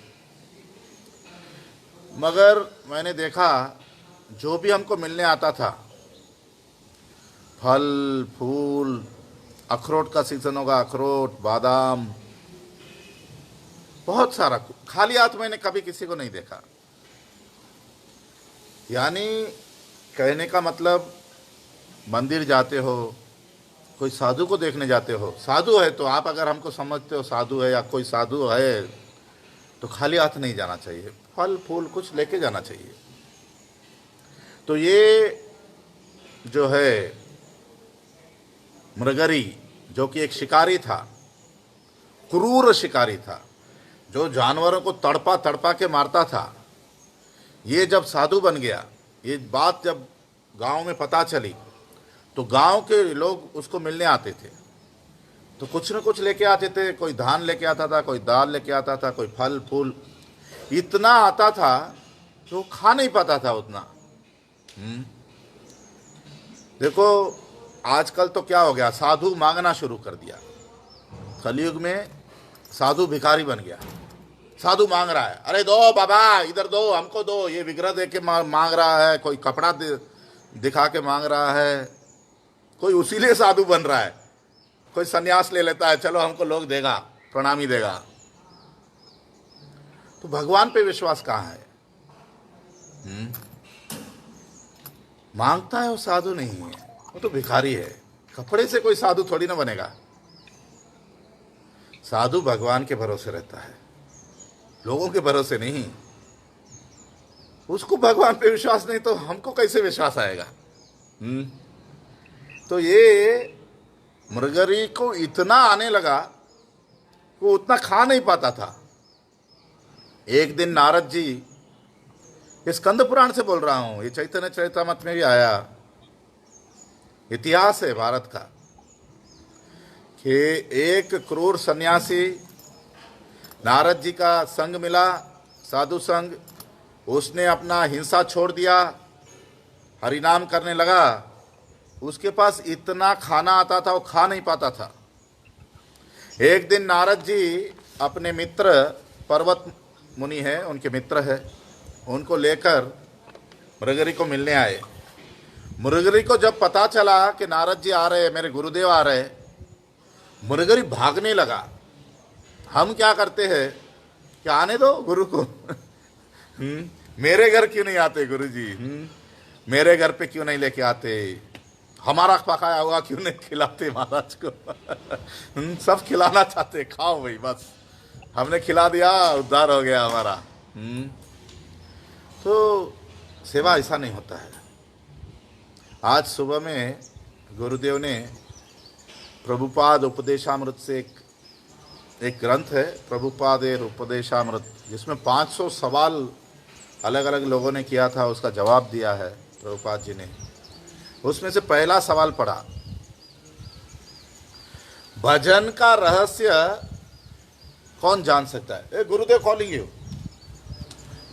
मगर मैंने देखा जो भी हमको मिलने आता था, फल फूल, अखरोट का सीजन होगा, अखरोट, बादाम, बहुत सारा, खाली हाथ मैंने कभी किसी को नहीं देखा। यानी कहने का मतलब, मंदिर जाते हो, कोई साधु को देखने जाते हो, साधु है तो आप अगर हमको समझते हो साधु है या कोई साधु है, तो खाली हाथ नहीं जाना चाहिए, फल फूल कुछ लेके जाना चाहिए। तो ये जो है मृगरी, जो कि एक शिकारी था, क्रूर शिकारी था, जो जानवरों को तड़पा तड़पा के मारता था, ये जब साधु बन गया, ये बात जब गांव में पता चली, तो गांव के लोग उसको मिलने आते थे। तो कुछ न कुछ लेके आते थे, कोई धान लेके आता था, कोई दाल लेके आता था, कोई फल फूल, इतना आता था कि वो खा नहीं पाता था उतना। देखो आजकल तो क्या हो गया, साधु मांगना शुरू कर दिया। कलयुग में साधु भिखारी बन गया। साधु मांग रहा है, अरे दो बाबा, इधर दो, हमको दो। ये विग्रह दे के मांग रहा है, कोई कपड़ा दिखा के मांग रहा है, कोई उसी लिए साधु बन रहा है। कोई सन्यास ले लेता है, चलो हमको लोग देगा, प्रणामी देगा। तो भगवान पे विश्वास कहाँ है? मांगता है वो साधु नहीं है, वो तो भिखारी है। कपड़े से कोई साधु थोड़ी ना बनेगा। साधु भगवान के भरोसे रहता है, लोगों के भरोसे नहीं। उसको भगवान पे विश्वास नहीं तो हमको कैसे विश्वास आएगा? तो ये मृगरी को इतना आने लगा, वो उतना खा नहीं पाता था। एक दिन नारद जी, ये स्कंद पुराण से बोल रहा हूं, ये चैतन्य चरितमृत में भी आया, इतिहास है भारत का, कि एक क्रूर सन्यासी, नारद जी का संग मिला, साधु संग, उसने अपना हिंसा छोड़ दिया, हरिनाम करने लगा। उसके पास इतना खाना आता था वो खा नहीं पाता था। एक दिन नारद जी अपने मित्र, पर्वत मुनि है, उनके मित्र है, उनको लेकर मृगरी को मिलने आए। मृगरी को जब पता चला कि नारद जी आ रहे, मेरे गुरुदेव आ रहे, मृगरी भागने लगा। हम क्या करते हैं कि आने दो गुरु को मेरे घर क्यों नहीं आते गुरु जी, मेरे घर पे क्यों नहीं लेके आते, हमारा पकाया हुआ क्यों नहीं खिलाते महाराज को सब खिलाना चाहते, खाओ भाई, बस हमने खिला दिया, उद्धार हो गया हमारा। तो सेवा ऐसा नहीं होता है। आज सुबह में गुरुदेव ने प्रभुपाद उपदेशामृत से एक ग्रंथ है, प्रभुपाद उपदेशामृत, जिसमें 500 सवाल अलग अलग लोगों ने किया था, उसका जवाब दिया है प्रभुपाद जी ने। उसमें से पहला सवाल पढ़ा, भजन का रहस्य कौन जान सकता है? ए गुरुदेव कॉलिंग यू,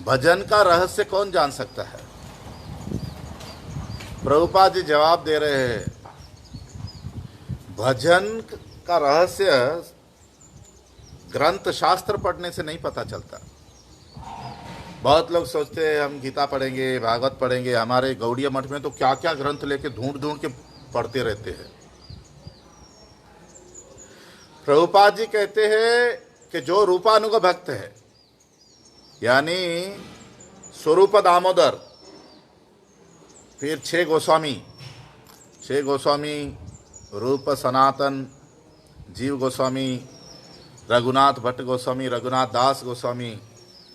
भजन का रहस्य कौन जान सकता है? प्रभुपाद जी जवाब दे रहे हैं, भजन का रहस्य ग्रंथ शास्त्र पढ़ने से नहीं पता चलता। बहुत लोग सोचते हैं हम गीता पढ़ेंगे, भागवत पढ़ेंगे, हमारे गौड़िया मठ में तो क्या क्या ग्रंथ लेके ढूंढ ढूंढ के पढ़ते रहते हैं। प्रभुपाद जी कहते हैं कि जो रूपानुग भक्त है, यानी स्वरूप दामोदर, फिर 6 गोस्वामी, रूप सनातन, जीव गोस्वामी, रघुनाथ भट्ट गोस्वामी, रघुनाथ दास गोस्वामी,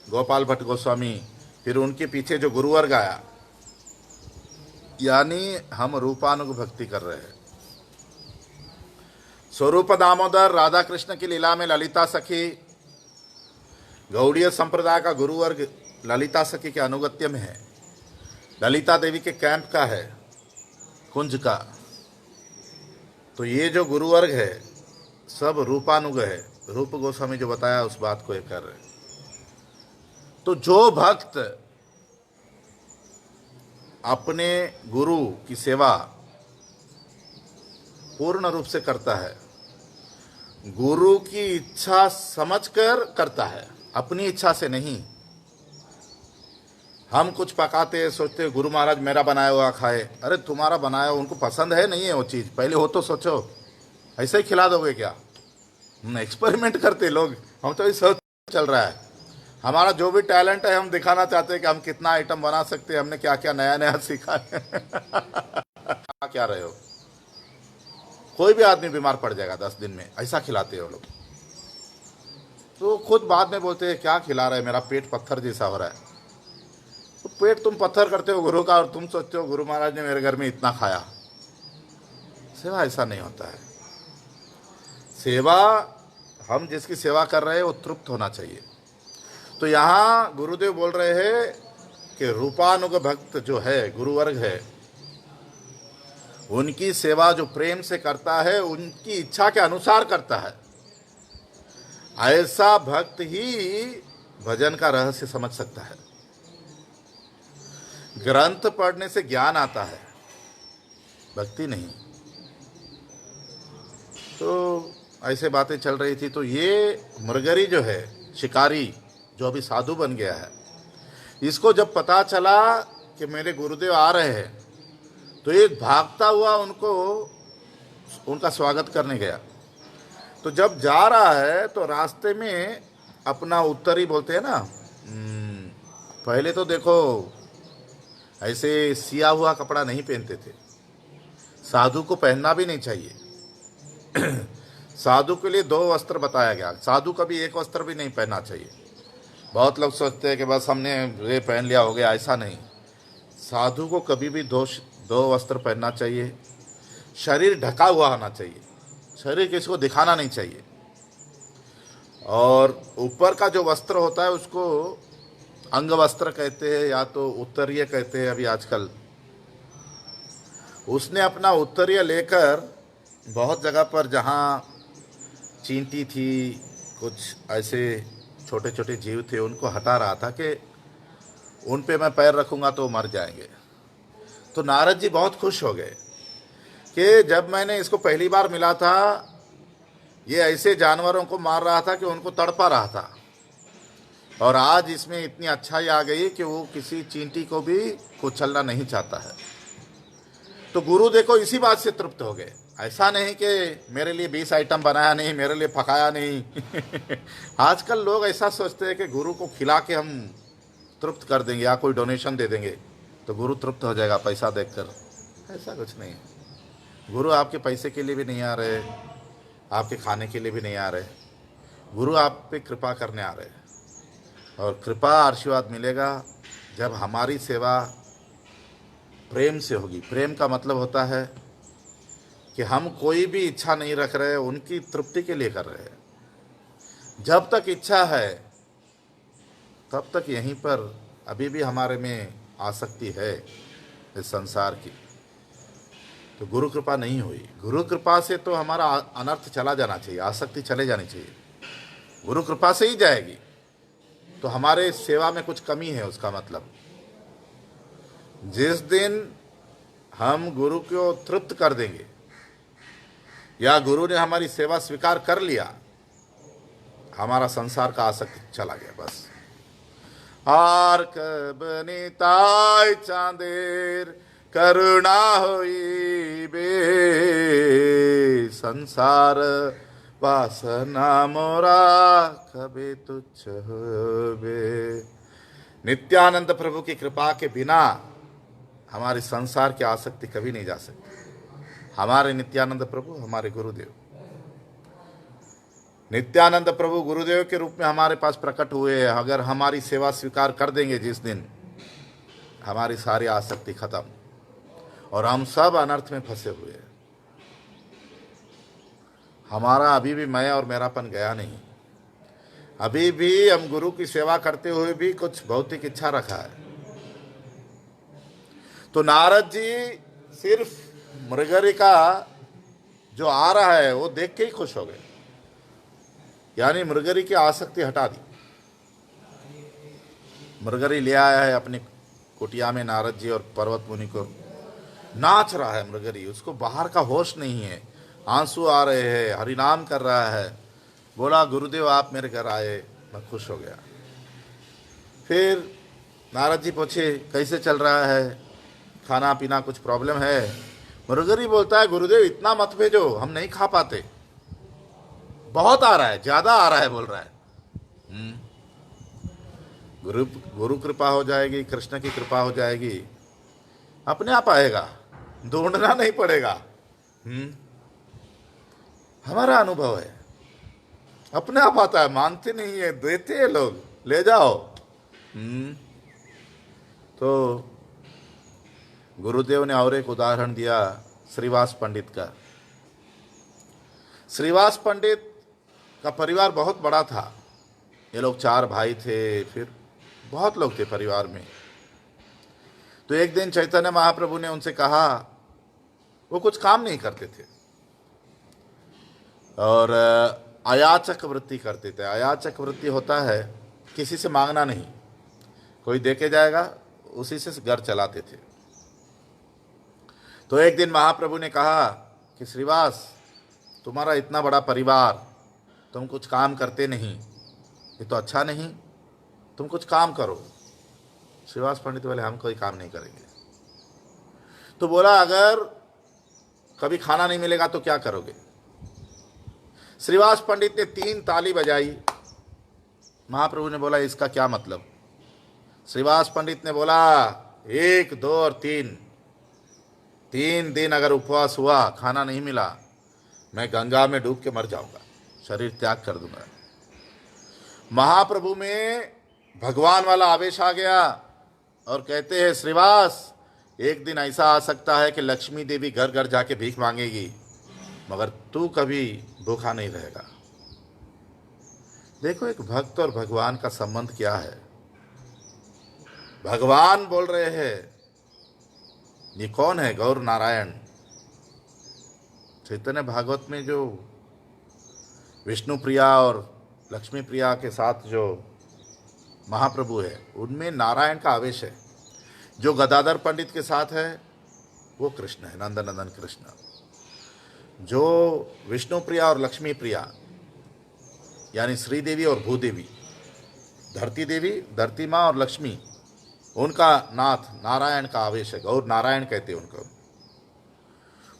गोपाल भट्ट गोस्वामी, फिर उनके पीछे जो गुरुवर्ग आया, यानी हम रूपानुग भक्ति कर रहे हैं। स्वरूप दामोदर राधा कृष्ण की लीला में ललिता सखी, गौड़ीय संप्रदाय का गुरुवर्ग ललिता सखी के अनुगत्य में है, ललिता देवी के कैंप का है, कुंज का। तो ये जो गुरुवर्ग है सब रूपानुग है। रूप गोस्वामी जो बताया उस बात को ये कर रहे हैं। तो जो भक्त अपने गुरु की सेवा पूर्ण रूप से करता है, गुरु की इच्छा समझकर करता है, अपनी इच्छा से नहीं। हम कुछ पकाते सोचते गुरु महाराज मेरा बनाया हुआ खाए, अरे तुम्हारा बनाया उनको पसंद है नहीं है वो चीज़, पहले हो तो सोचो, ऐसे ही खिला दोगे क्या? एक्सपेरिमेंट करते लोग, हम तो ये सोच चल रहा है, हमारा जो भी टैलेंट है हम दिखाना चाहते हैं कि हम कितना आइटम बना सकते हैं, हमने क्या क्या नया नया सीखा है क्या रहे हो? कोई भी आदमी बीमार पड़ जाएगा 10 दिन में, ऐसा खिलाते हो लोग। तो खुद बाद में बोलते हैं क्या खिला रहे, मेरा पेट पत्थर जैसा हो रहा है। तो पेट तुम पत्थर करते हो गुरु का, और तुम सोचते हो गुरु महाराज ने मेरे घर में इतना खाया। सेवा ऐसा नहीं होता है। सेवा, हम जिसकी सेवा कर रहे हैं वो तृप्त होना चाहिए। तो यहाँ गुरुदेव बोल रहे हैं कि रूपानुग भक्त जो है, गुरुवर्ग है, उनकी सेवा जो प्रेम से करता है, उनकी इच्छा के अनुसार करता है, ऐसा भक्त ही भजन का रहस्य समझ सकता है। ग्रंथ पढ़ने से ज्ञान आता है, भक्ति नहीं। तो ऐसे बातें चल रही थी। तो ये मृगरी जो है, शिकारी जो अभी साधु बन गया है, इसको जब पता चला कि मेरे गुरुदेव आ रहे हैं, तो ये भागता हुआ उनका स्वागत करने गया। तो जब जा रहा है तो रास्ते में अपना उत्तरी बोलते हैं ना, पहले तो देखो ऐसे सिया हुआ कपड़ा नहीं पहनते थे, साधु को पहनना भी नहीं चाहिए। साधु के लिए 2 वस्त्र बताया गया, साधु कभी एक वस्त्र भी नहीं पहनना चाहिए। बहुत लोग सोचते हैं कि बस हमने ये पहन लिया हो गया, ऐसा नहीं। साधु को कभी भी 2 वस्त्र पहनना चाहिए, शरीर ढका हुआ होना चाहिए, शरीर किसी को दिखाना नहीं चाहिए। और ऊपर का जो वस्त्र होता है उसको अंग वस्त्र कहते हैं या तो उत्तरीय कहते हैं अभी आजकल। उसने अपना उत्तरीय लेकर बहुत जगह पर जहाँ चींटी थी, कुछ ऐसे छोटे छोटे जीव थे, उनको हटा रहा था कि उन पे मैं पैर रखूँगा तो मर जाएंगे। तो नारद जी बहुत खुश हो गए कि जब मैंने इसको पहली बार मिला था ये ऐसे जानवरों को मार रहा था कि उनको तड़पा रहा था, और आज इसमें इतनी अच्छाई आ गई कि वो किसी चींटी को भी कुचलना नहीं चाहता है। तो गुरु देखो इसी बात से तृप्त हो गए। ऐसा नहीं कि मेरे लिए 20 आइटम बनाया नहीं, मेरे लिए पकाया नहीं। आजकल लोग ऐसा सोचते हैं कि गुरु को खिला के हम तृप्त कर देंगे या कोई डोनेशन दे देंगे तो गुरु तृप्त हो जाएगा पैसा देखकर। ऐसा कुछ नहीं है। गुरु आपके पैसे के लिए भी नहीं आ रहे, आपके खाने के लिए भी नहीं आ रहे। गुरु आप पे कृपा करने आ रहे हैं, और कृपा आशीर्वाद मिलेगा जब हमारी सेवा प्रेम से होगी। प्रेम का मतलब होता है कि हम कोई भी इच्छा नहीं रख रहे, उनकी तृप्ति के लिए कर रहे हैं। जब तक इच्छा है तब तक यहीं पर अभी भी हमारे में आसक्ति है इस संसार की। तो गुरु कृपा नहीं हुई। गुरु कृपा से तो हमारा अनर्थ चला जाना चाहिए, आसक्ति चले जानी चाहिए। गुरु कृपा से ही जाएगी। तो हमारे सेवा में कुछ कमी है, उसका मतलब जिस दिन हम गुरु को तृप्त कर देंगे या गुरु ने हमारी सेवा स्वीकार कर लिया, हमारा संसार का आसक्ति चला गया बस। आर कब निताय चांदेर करुणा होई बे, संसार वासना मोरा कभी तुच्छ होबे। नित्यानंद प्रभु की कृपा के बिना हमारे संसार की आसक्ति कभी नहीं जा सकती। हमारे नित्यानंद प्रभु हमारे गुरुदेव, नित्यानंद प्रभु गुरुदेव के रूप में हमारे पास प्रकट हुए हैं। अगर हमारी सेवा स्वीकार कर देंगे जिस दिन, हमारी सारी आसक्ति खत्म और हम सब अनर्थ में फंसे हुए हैं। हमारा अभी भी मैं और मेरापन गया नहीं। अभी भी हम गुरु की सेवा करते हुए भी कुछ भौतिक इच्छा रखा है। तो नारद जी सिर्फ मृगरिका जो आ रहा है वो देख के ही खुश हो गए, यानी मृगरी की आसक्ति हटा दी। मृगरी ले आया है अपनी कुटिया में नारद जी और पर्वत मुनि को, नाच रहा है मृगरी, उसको बाहर का होश नहीं है, आंसू आ रहे हैं, हरिनाम कर रहा है। बोला गुरुदेव आप मेरे घर आए, मैं खुश हो गया। फिर नारद जी पूछे कैसे चल रहा है, खाना पीना कुछ प्रॉब्लम है? मृगरी बोलता है गुरुदेव इतना मत भेजो, हम नहीं खा पाते, बहुत आ रहा है, ज्यादा आ रहा है बोल रहा है। गुरु कृपा हो जाएगी, कृष्ण की कृपा हो जाएगी, अपने आप आएगा, ढूंढना नहीं पड़ेगा। हमारा अनुभव है, अपने आप आता है, मांगते नहीं है, देते हैं लोग, ले जाओ। तो गुरुदेव ने और एक उदाहरण दिया श्रीवास पंडित का। श्रीवास पंडित का परिवार बहुत बड़ा था। ये लोग 4 भाई थे, फिर बहुत लोग थे परिवार में। तो एक दिन चैतन्य महाप्रभु ने उनसे कहा, वो कुछ काम नहीं करते थे और अयाचक वृत्ति करते थे। अयाचक वृत्ति होता है किसी से मांगना नहीं, कोई देके जाएगा उसी से घर चलाते थे। तो एक दिन महाप्रभु ने कहा कि श्रीवास तुम्हारा इतना बड़ा परिवार, तुम कुछ काम करते नहीं, ये तो अच्छा नहीं, तुम कुछ काम करो। श्रीवास पंडित बोले हम कोई काम नहीं करेंगे। तो बोला अगर कभी खाना नहीं मिलेगा तो क्या करोगे? श्रीवास पंडित ने 3 ताली बजाई। महाप्रभु ने बोला इसका क्या मतलब? श्रीवास पंडित ने बोला 1, 2 और 3 दिन अगर उपवास हुआ, खाना नहीं मिला, मैं गंगा में डूब के मर जाऊंगा, शरीर त्याग कर दूंगा। महाप्रभु में भगवान वाला आवेश आ गया और कहते हैं श्रीवास एक दिन ऐसा आ सकता है कि लक्ष्मी देवी घर घर जाके भीख मांगेगी, मगर तू कभी भूखा नहीं रहेगा। देखो, एक भक्त और भगवान का संबंध क्या है। भगवान बोल रहे हैं, ये कौन है? गौर नारायण। चैतन्य भागवत में जो विष्णु प्रिया और लक्ष्मी प्रिया के साथ जो महाप्रभु है, उनमें नारायण का आवेश है। जो गदाधर पंडित के साथ है वो कृष्ण है, नंदनंदन कृष्ण। जो विष्णु प्रिया और लक्ष्मी प्रिया यानी श्रीदेवी और भूदेवी, धरती देवी, धरती माँ और लक्ष्मी, उनका नाथ नारायण का आवेश है। गौर नारायण कहते हैं उनको।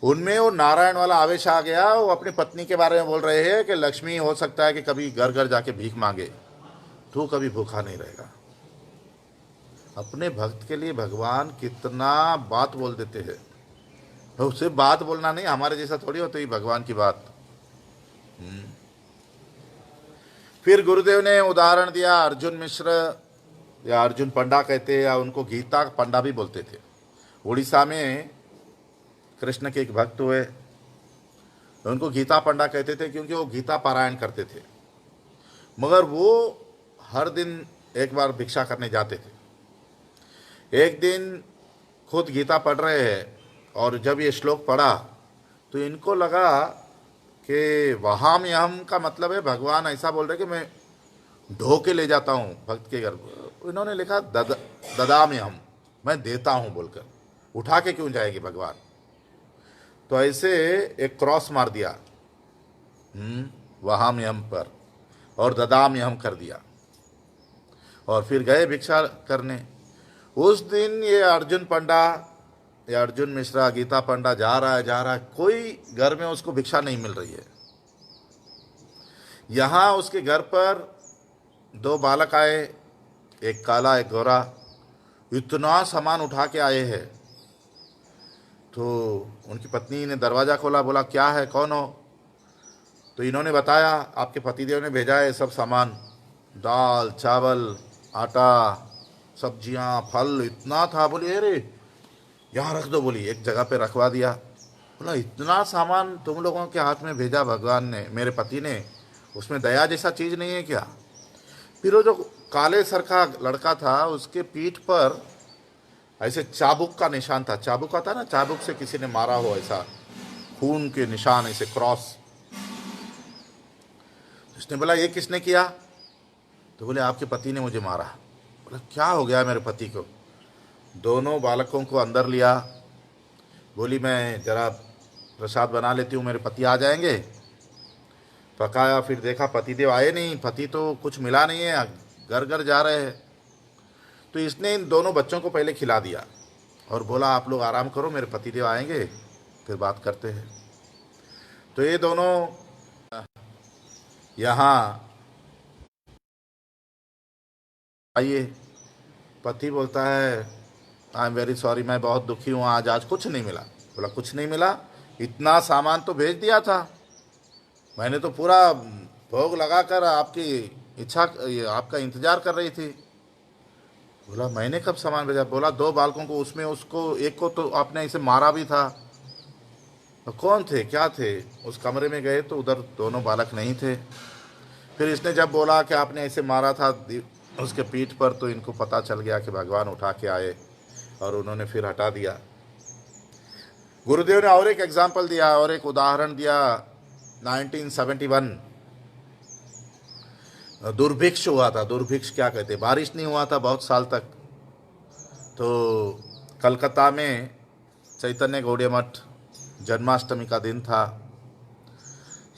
उनमें वो नारायण वाला आवेश आ गया। वो अपनी पत्नी के बारे में बोल रहे हैं कि लक्ष्मी हो सकता है कि कभी घर घर जाके भीख मांगे, तू कभी भूखा नहीं रहेगा। अपने भक्त के लिए भगवान कितना बात बोल देते हैं। तो सिर्फ बात बोलना नहीं, हमारे जैसा थोड़ी होती है भगवान की बात। फिर गुरुदेव ने उदाहरण दिया, अर्जुन मिश्र या अर्जुन पंडा कहते हैं, या उनको गीता पंडा भी बोलते थे। उड़ीसा में कृष्ण के एक भक्त हुए, उनको गीता पंडा कहते थे क्योंकि वो गीता पारायण करते थे। मगर वो हर दिन एक बार भिक्षा करने जाते थे। एक दिन खुद गीता पढ़ रहे हैं और जब ये श्लोक पढ़ा तो इनको लगा कि वहाम यहम का मतलब है भगवान ऐसा बोल रहे कि मैं ढो के ले जाता हूँ भक्त के घर। इन्होंने लिखा ददाम यहम, मैं देता हूँ बोलकर। उठा के क्यों जाएंगे भगवान? तो ऐसे एक क्रॉस मार दिया वहाम यहम पर और ददाम यहम कर दिया और फिर गए भिक्षा करने। उस दिन ये अर्जुन पंडा या अर्जुन मिश्रा, गीता पंडा जा रहा है, कोई घर में उसको भिक्षा नहीं मिल रही है। यहाँ उसके घर पर दो बालक आए, एक काला एक गोरा, इतना सामान उठा के आए हैं। तो उनकी पत्नी ने दरवाज़ा खोला, बोला क्या है, कौन हो? तो इन्होंने बताया आपके पतिदेव ने भेजा है सब सामान, दाल चावल आटा सब्जियां फल, इतना था। बोली अरे यहाँ रख दो, बोली एक जगह पे रखवा दिया। बोला इतना सामान तुम लोगों के हाथ में भेजा भगवान ने, मेरे पति ने, उसमें दया जैसा चीज़ नहीं है क्या? फिर वो जो काले सर का लड़का था उसके पीठ पर ऐसे चाबुक का निशान था। चाबुक आता ना, चाबुक से किसी ने मारा हो, ऐसा खून के निशान, ऐसे क्रॉस। उसने बोला ये किसने किया? तो बोले आपके पति ने मुझे मारा। बोला क्या हो गया मेरे पति को? दोनों बालकों को अंदर लिया, बोली मैं जरा प्रसाद बना लेती हूँ, मेरे पति आ जाएंगे। पकाया, फिर देखा पतिदेव आए नहीं, पति तो कुछ मिला नहीं है, घर घर जा रहे हैं। तो इसने इन दोनों बच्चों को पहले खिला दिया और बोला आप लोग आराम करो, मेरे पतिदेव आएंगे फिर बात करते हैं। तो ये दोनों यहाँ आइए, पति बोलता है आई एम वेरी सॉरी, मैं बहुत दुखी हूँ, आज कुछ नहीं मिला। बोला कुछ नहीं मिला? इतना सामान तो भेज दिया था, मैंने तो पूरा भोग लगाकर आपकी इच्छा, आपका इंतजार कर रही थी। बोला मैंने कब सामान भेजा? बोला दो बालकों को, उसमें उसको एक को तो आपने इसे मारा भी था। तो कौन थे, क्या थे? उस कमरे में गए तो उधर दोनों बालक नहीं थे। फिर इसने जब बोला कि आपने ऐसे मारा था उसके पीठ पर, तो इनको पता चल गया कि भगवान उठा के आए और उन्होंने फिर हटा दिया। गुरुदेव ने और एक एग्जाम्पल दिया और एक उदाहरण दिया। 1971 दुर्भिक्ष हुआ था। दुर्भिक्ष क्या कहते, बारिश नहीं हुआ था बहुत साल तक। तो कलकत्ता में चैतन्य गौड़ीय मठ, जन्माष्टमी का दिन था।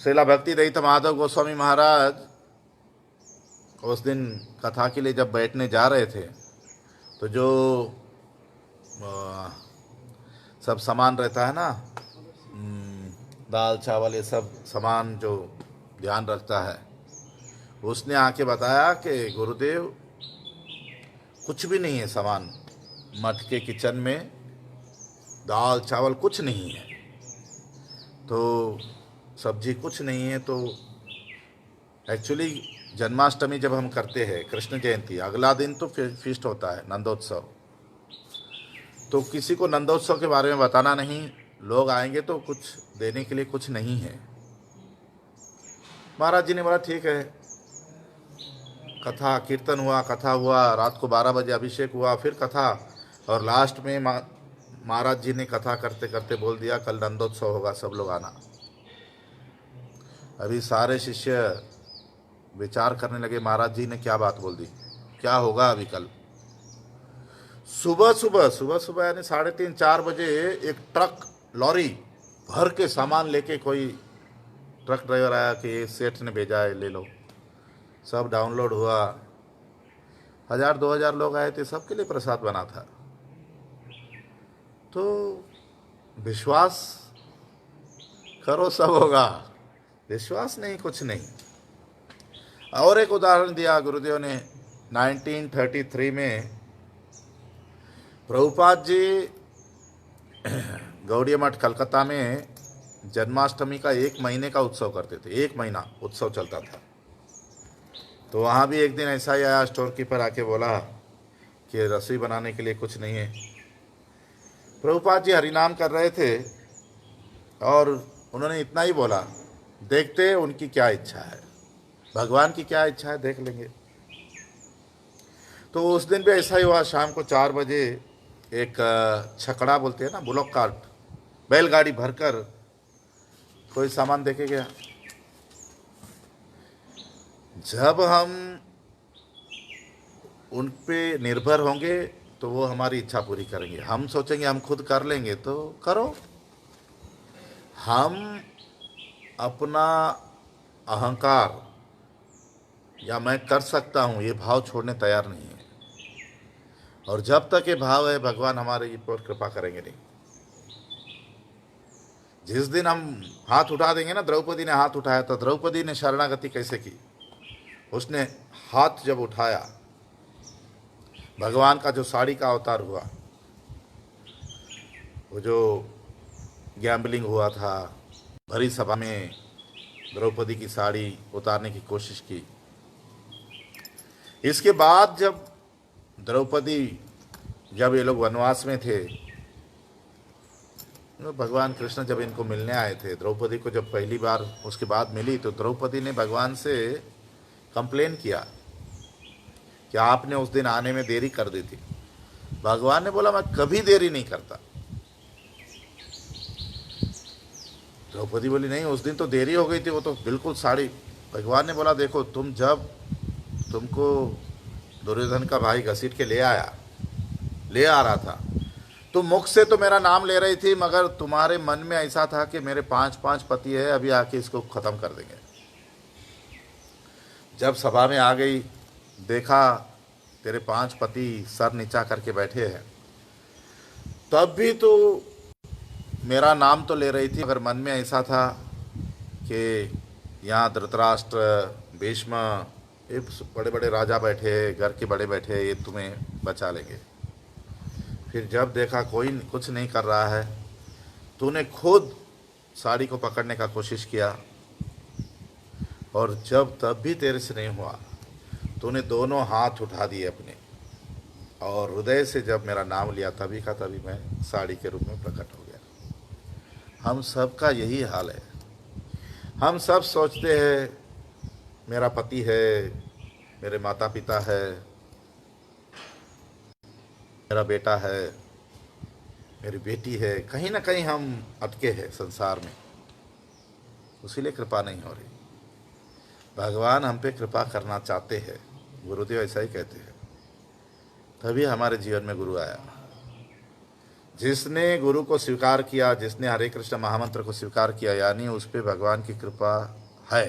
श्रीला भक्ति दयित माधव गोस्वामी महाराज उस दिन कथा के लिए जब बैठने जा रहे थे, तो जो सब सामान रहता है ना, दाल चावल, ये सब सामान जो ध्यान रखता है, उसने आके बताया कि गुरुदेव कुछ भी नहीं है सामान, मठ के किचन में दाल चावल कुछ नहीं है, तो सब्जी कुछ नहीं है। तो एक्चुअली जन्माष्टमी जब हम करते हैं, कृष्ण जयंती, अगला दिन तो फीस्ट होता है, नंदोत्सव। तो किसी को नंदोत्सव के बारे में बताना नहीं, लोग आएंगे तो कुछ देने के लिए कुछ नहीं है। महाराज जी ने बोला ठीक है, कथा कीर्तन हुआ, कथा हुआ, रात को 12 बजे अभिषेक हुआ, फिर कथा, और लास्ट में महाराज जी ने कथा करते करते बोल दिया कल नंदोत्सव होगा, सब लोग आना। अभी सारे शिष्य विचार करने लगे महाराज जी ने क्या बात बोल दी, क्या होगा अभी कल। सुबह सुबह यानी 3:30-4 बजे एक ट्रक लॉरी भर के सामान लेके कोई ट्रक ड्राइवर आया कि ये सेठ ने भेजा है, ले लो। सब डाउनलोड हुआ, 1000-2000 लोग आए थे, सबके लिए प्रसाद बना था। तो विश्वास करो सब होगा, विश्वास नहीं कुछ नहीं। और एक उदाहरण दिया गुरुदेव ने, 1933 में प्रभुपाद जी गौड़िया मठ कलकत्ता में जन्माष्टमी का 1 महीने का उत्सव करते थे, 1 महीना उत्सव चलता था। तो वहाँ भी एक दिन ऐसा ही आया, स्टोर कीपर आके बोला कि रसोई बनाने के लिए कुछ नहीं है। प्रभुपाद जी हरिनाम कर रहे थे और उन्होंने इतना ही बोला, देखते उनकी क्या इच्छा है, भगवान की क्या इच्छा है देख लेंगे। तो उस दिन भी ऐसा ही हुआ, शाम को 4 बजे एक छकड़ा बोलते हैं ना, बुलॉक कार्ट, बैलगाड़ी भरकर कोई सामान देके गया। जब हम उन पे निर्भर होंगे तो वो हमारी इच्छा पूरी करेंगे। हम सोचेंगे हम खुद कर लेंगे तो करो। हम अपना अहंकार या मैं कर सकता हूँ ये भाव छोड़ने तैयार नहीं है, और जब तक ये भाव है भगवान हमारे ऊपर कृपा करेंगे नहीं। जिस दिन हम हाथ उठा देंगे ना, द्रौपदी ने हाथ उठाया तो द्रौपदी ने शरणागति कैसे की, उसने हाथ जब उठाया, भगवान का जो साड़ी का अवतार हुआ, वो जो गैम्बलिंग हुआ था, भरी सभा में द्रौपदी की साड़ी उतारने की कोशिश की। इसके बाद जब द्रौपदी, जब ये लोग वनवास में थे, भगवान कृष्ण जब इनको मिलने आए थे, द्रौपदी को जब पहली बार उसके बाद मिली तो द्रौपदी ने भगवान से कंप्लेन किया कि आपने उस दिन आने में देरी कर दी थी। भगवान ने बोला मैं कभी देरी नहीं करता। द्रौपदी बोली नहीं, उस दिन तो देरी हो गई थी, वो तो बिल्कुल साड़ी। भगवान ने बोला देखो, तुम जब तुमको दुर्योधन का भाई घसीट के ले आ रहा था, तुम मुख से तो मेरा नाम ले रही थी, मगर तुम्हारे मन में ऐसा था कि मेरे 5 पति है, अभी आके इसको खत्म कर देंगे। जब सभा में आ गई, देखा तेरे 5 पति सर नीचा करके बैठे हैं, तब भी तो मेरा नाम तो ले रही थी, मगर मन में ऐसा था कि यहाँ धृतराष्ट्र, भीष्म, ये बड़े बड़े राजा बैठे हैं, घर के बड़े बैठे हैं, ये तुम्हें बचा लेंगे। फिर जब देखा कोई कुछ नहीं कर रहा है, तूने खुद साड़ी को पकड़ने का कोशिश किया, और जब तब भी तेरे से नहीं हुआ, तूने दोनों हाथ उठा दिए अपने, और हृदय से जब मेरा नाम लिया, तभी का तभी मैं साड़ी के रूप में प्रकट हो गया। हम सब का यही हाल है। हम सब सोचते हैं मेरा पति है, मेरे माता पिता है, मेरा बेटा है, मेरी बेटी है, कहीं ना कहीं हम अटके हैं संसार में, उसीलिए कृपा नहीं हो रही। भगवान हम पे कृपा करना चाहते हैं, गुरुदेव ऐसा ही कहते हैं, तभी हमारे जीवन में गुरु आया। जिसने गुरु को स्वीकार किया, जिसने हरे कृष्ण महामंत्र को स्वीकार किया, यानी उस पर भगवान की कृपा है,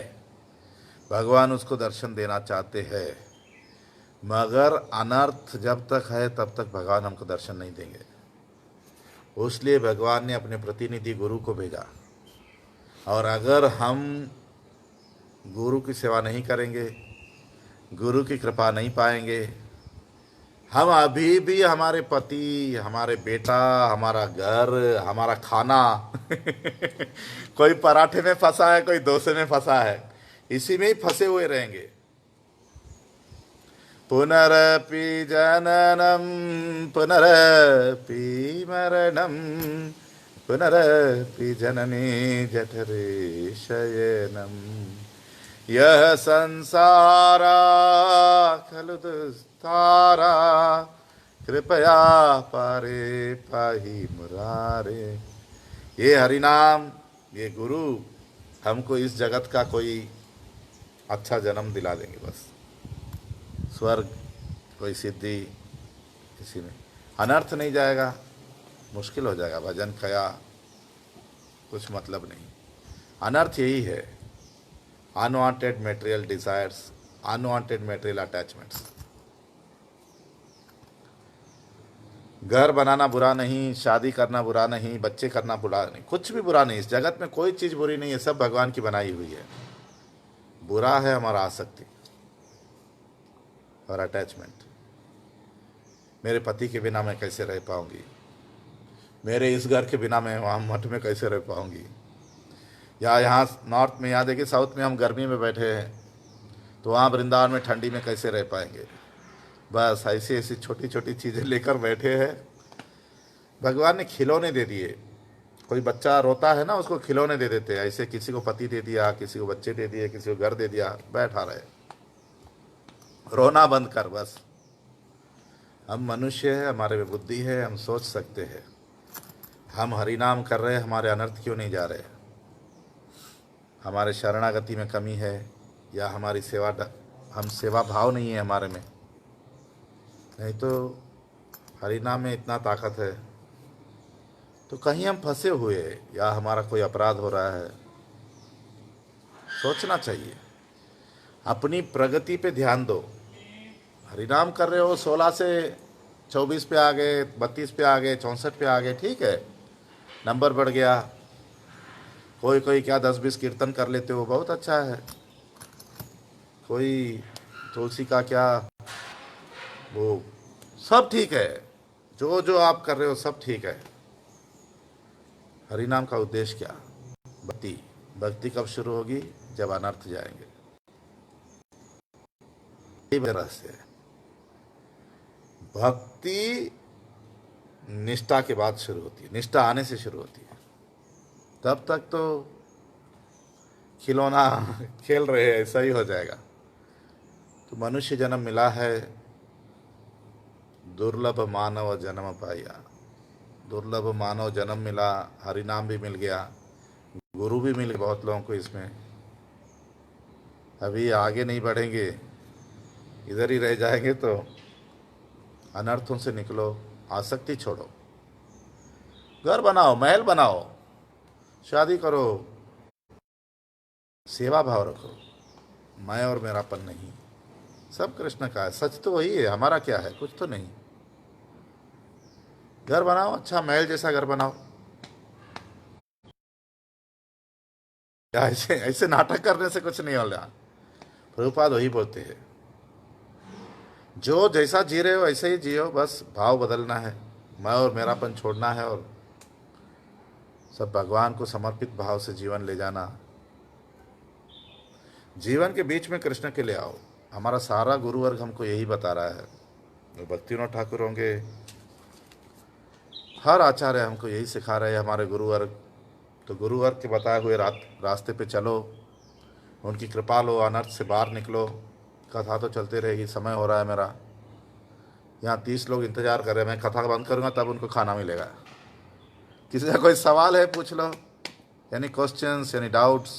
भगवान उसको दर्शन देना चाहते हैं। मगर अनर्थ जब तक है तब तक भगवान हमको दर्शन नहीं देंगे। उसलिए भगवान ने अपने प्रतिनिधि गुरु को भेजा, और अगर हम गुरु की सेवा नहीं करेंगे, गुरु की कृपा नहीं पाएंगे, हम अभी भी हमारे पति, हमारे बेटा, हमारा घर, हमारा खाना कोई पराठे में फंसा है, कोई डोसे में फंसा है, इसी में ही फंसे हुए रहेंगे। पुनरपि जननम पुनरपि मरणम पुनरपि जननी जठरे शयनम यह संसारा खलु दुस्तारा, कृपया पारे पाही मुरारे। ये हरिनाम, ये गुरु हमको इस जगत का कोई अच्छा जन्म दिला देंगे, बस स्वर्ग, कोई सिद्धि, किसी में अनर्थ नहीं जाएगा, मुश्किल हो जाएगा, भजन कया कुछ मतलब नहीं। अनर्थ यही है, unwanted material desires, unwanted material attachments. घर बनाना बुरा नहीं, शादी करना बुरा नहीं, बच्चे करना बुरा नहीं, कुछ भी बुरा नहीं। इस जगत में कोई चीज़ बुरी नहीं है, सब भगवान की बनाई हुई है। बुरा है हमारा आसक्ति और अटैचमेंट। मेरे पति के बिना मैं कैसे रह पाऊंगी, मेरे इस घर के बिना मैं वहाँ मठ में कैसे रह पाऊंगी, या यहाँ नॉर्थ में, यहाँ देखिए साउथ में हम गर्मी में बैठे हैं, तो वहाँ वृंदावन में ठंडी में कैसे रह पाएंगे। बस ऐसी ऐसी छोटी छोटी चीज़ें लेकर बैठे हैं। भगवान ने खिलौने दे दिए। कोई बच्चा रोता है ना, उसको खिलौने दे देते हैं। ऐसे किसी को पति दे दिया, किसी को बच्चे दे दिए, किसी को घर दे दिया, बैठा रहे, रोना बंद कर बस। हम मनुष्य है, हमारे में बुद्धि है, हम सोच सकते हैं। हम हरिनाम कर रहे हैं, हमारे अनर्थ क्यों नहीं जा रहे? हमारे शरणागति में कमी है, या हमारी हम सेवा भाव नहीं है हमारे में? नहीं तो हरिनाम में इतना ताकत है, तो कहीं हम फंसे हुए, या हमारा कोई अपराध हो रहा है। सोचना चाहिए, अपनी प्रगति पे ध्यान दो। हरिनाम कर रहे हो, 16 से 24 पे आ गए, 32 पे आ गए, 64 पे आ गए, ठीक है, नंबर बढ़ गया। कोई क्या 10-20 कीर्तन कर लेते हो, बहुत अच्छा है। कोई तुलसी का क्या, वो सब ठीक है, जो जो आप कर रहे हो सब ठीक है। हरिनाम का उद्देश्य क्या? भक्ति। भक्ति कब शुरू होगी? जब अनर्थ जाएंगे। रहस्य है, भक्ति निष्ठा के बाद शुरू होती है, निष्ठा आने से शुरू होती है। तब तक तो खिलौना खेल रहे हैं, ऐसा ही हो जाएगा। तो मनुष्य जन्म मिला है, दुर्लभ मानव जन्म पाया। दुर्लभ मानव जन्म मिला, हरिनाम भी मिल गया, गुरु भी मिल गए बहुत लोगों को इसमें। अभी आगे नहीं बढ़ेंगे, इधर ही रह जाएंगे। तो अनर्थों से निकलो, आसक्ति छोड़ो, घर बनाओ, महल बनाओ, शादी करो, सेवा भाव रखो, मैं और मेरापन नहीं। सब कृष्ण का है, सच तो वही है, हमारा क्या है? कुछ तो नहीं। घर बनाओ, अच्छा महल जैसा घर बनाओ। ऐसे ऐसे नाटक करने से कुछ नहीं हो रहा। प्रभुपाद वही बोलते हैं, जो जैसा जी रहे हो ऐसे ही जियो, बस भाव बदलना है, मैं और मेरापन छोड़ना है, और सब भगवान को समर्पित भाव से जीवन ले जाना। जीवन के बीच में कृष्ण के ले आओ। हमारा सारा गुरुवर्ग हमको यही बता रहा है। जो भक्तिविनोद ठाकुर होंगे, हर आचार्य हमको यही सिखा रहे हैं, हमारे गुरुवर्ग। तो गुरुवर्ग के बताए हुए रास्ते पे चलो, उनकी कृपा लो, अनर्थ से बाहर निकलो। कथा तो चलती रहेगी। समय हो रहा है मेरा, यहाँ 30 लोग इंतज़ार कर रहे हैं। मैं कथा बंद करूँगा तब उनको खाना मिलेगा। किसी का कोई सवाल है पूछ लो, यानी क्वेश्चंस, यानी डाउट्स।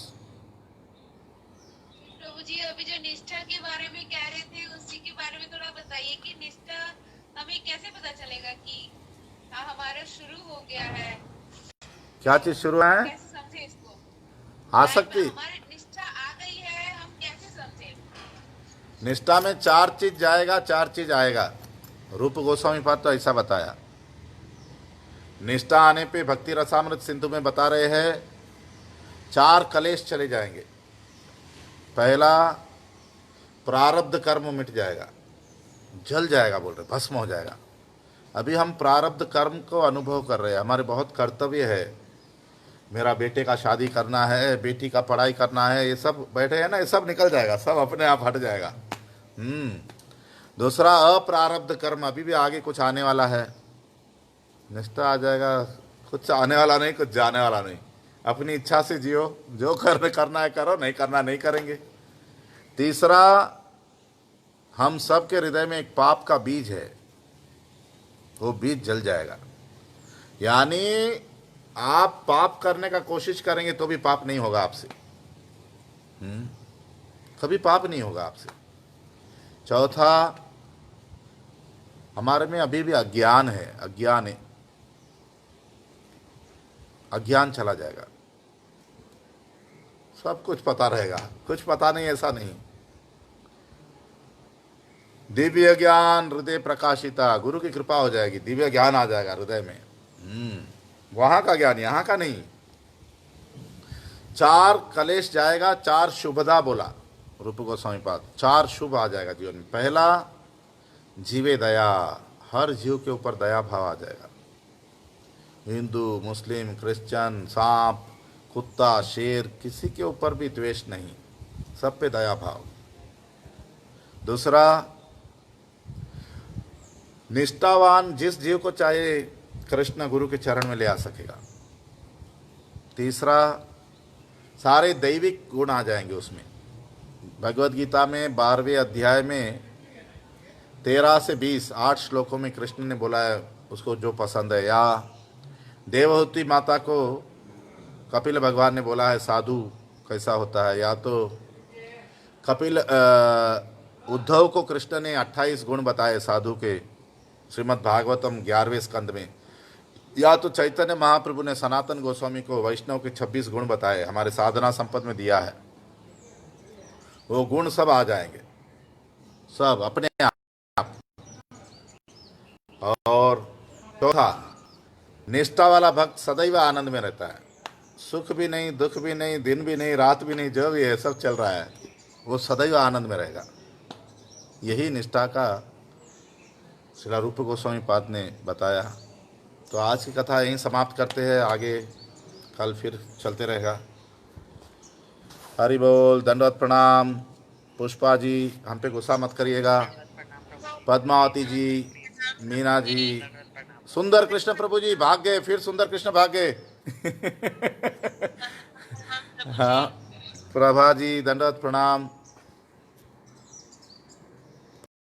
प्रभु जी, अभी जो निष्ठा के बारे में कह रहे थे, उसी के बारे में थोड़ा बताइए कि निष्ठा हमें कैसे पता चलेगा कि हमारा शुरू हो गया है? क्या चीज़ शुरू है? कैसे समझे इसको? आसक्ति। हमारी निष्ठा आ गई है, हम कैसे समझे? निष्ठा में 4 चीज जाएगा, 4 चीज आएगा। रूप गोस्वामी पाद तो ऐसा बताया। निष्ठा आने पे भक्ति रसामृत सिंधु में बता रहे हैं 4 कलेश चले जाएंगे। पहला, प्रारब्ध कर्म मिट जाएगा, जल जाएगा, बोल रहे, भस्म हो जाएगा। अभी हम प्रारब्ध कर्म को अनुभव कर रहे हैं। हमारे बहुत कर्तव्य है, मेरा बेटे का शादी करना है, बेटी का पढ़ाई करना है, ये सब बैठे हैं ना, ये सब निकल जाएगा, सब अपने आप हट जाएगा। दूसरा, अप्रारब्ध कर्म, अभी भी आगे कुछ आने वाला है। निष्ठा आ जाएगा, कुछ आने वाला नहीं, कुछ जाने वाला नहीं। अपनी इच्छा से जियो, जो करना है करो, नहीं करना नहीं करेंगे। तीसरा, हम सब के हृदय में एक पाप का बीज है, वो बीज जल जाएगा। यानी आप पाप करने का कोशिश करेंगे तो भी पाप नहीं होगा आपसे, कभी पाप नहीं होगा आपसे। चौथा, हमारे में अभी भी अज्ञान है, अज्ञान चला जाएगा। सब कुछ पता रहेगा, कुछ पता नहीं ऐसा नहीं। दिव्य ज्ञान हृदय प्रकाशिता, गुरु की कृपा हो जाएगी, दिव्य ज्ञान आ जाएगा हृदय में। वहां का ज्ञान, यहां का नहीं। 4 कलेश जाएगा, 4 शुभदा बोला रूप गोस्वामी पाद, 4 शुभ आ जाएगा जीवन में। पहला, जीवे दया, हर जीव के ऊपर दया भाव आ जाएगा। हिंदू, मुस्लिम, क्रिश्चियन, सांप, कुत्ता, शेर, किसी के ऊपर भी द्वेष नहीं, सब पे दया भाव। दूसरा, निष्ठावान जिस जीव को चाहे कृष्ण गुरु के चरण में ले आ सकेगा। तीसरा, सारे दैविक गुण आ जाएंगे उसमें। भगवद गीता में 12वें अध्याय में 13 से 20 8 श्लोकों में कृष्ण ने बोला है उसको जो पसंद है। या देवहूति माता को कपिल भगवान ने बोला है साधु कैसा होता है। या तो कपिल उद्धव को कृष्ण ने 28 गुण बताए साधु के, श्रीमद् भागवतम 11वें स्कंद में। या तो चैतन्य महाप्रभु ने सनातन गोस्वामी को वैष्णव के 26 गुण बताए, हमारे साधना संपद में दिया है। वो गुण सब आ जाएंगे, सब अपने आप। और चौथा, निष्ठा वाला भक्त सदैव आनंद में रहता है, सुख भी नहीं, दुख भी नहीं, दिन भी नहीं, रात भी नहीं, जो भी है सब चल रहा है, वो सदैव आनंद में रहेगा। यही निष्ठा का श्रील रूप गोस्वामी पाद ने बताया। तो आज की कथा यहीं समाप्त करते हैं, आगे कल फिर चलते रहेगा। हरि बोल, दंडवत प्रणाम। पुष्पा जी, हम पे गुस्सा मत करिएगा। पद्मावती जी, मीना जी, सुंदर कृष्ण प्रभु जी भाग गए, फिर सुंदर कृष्ण भाग गए। हाँ, प्रभा जी, दंडवत प्रणाम।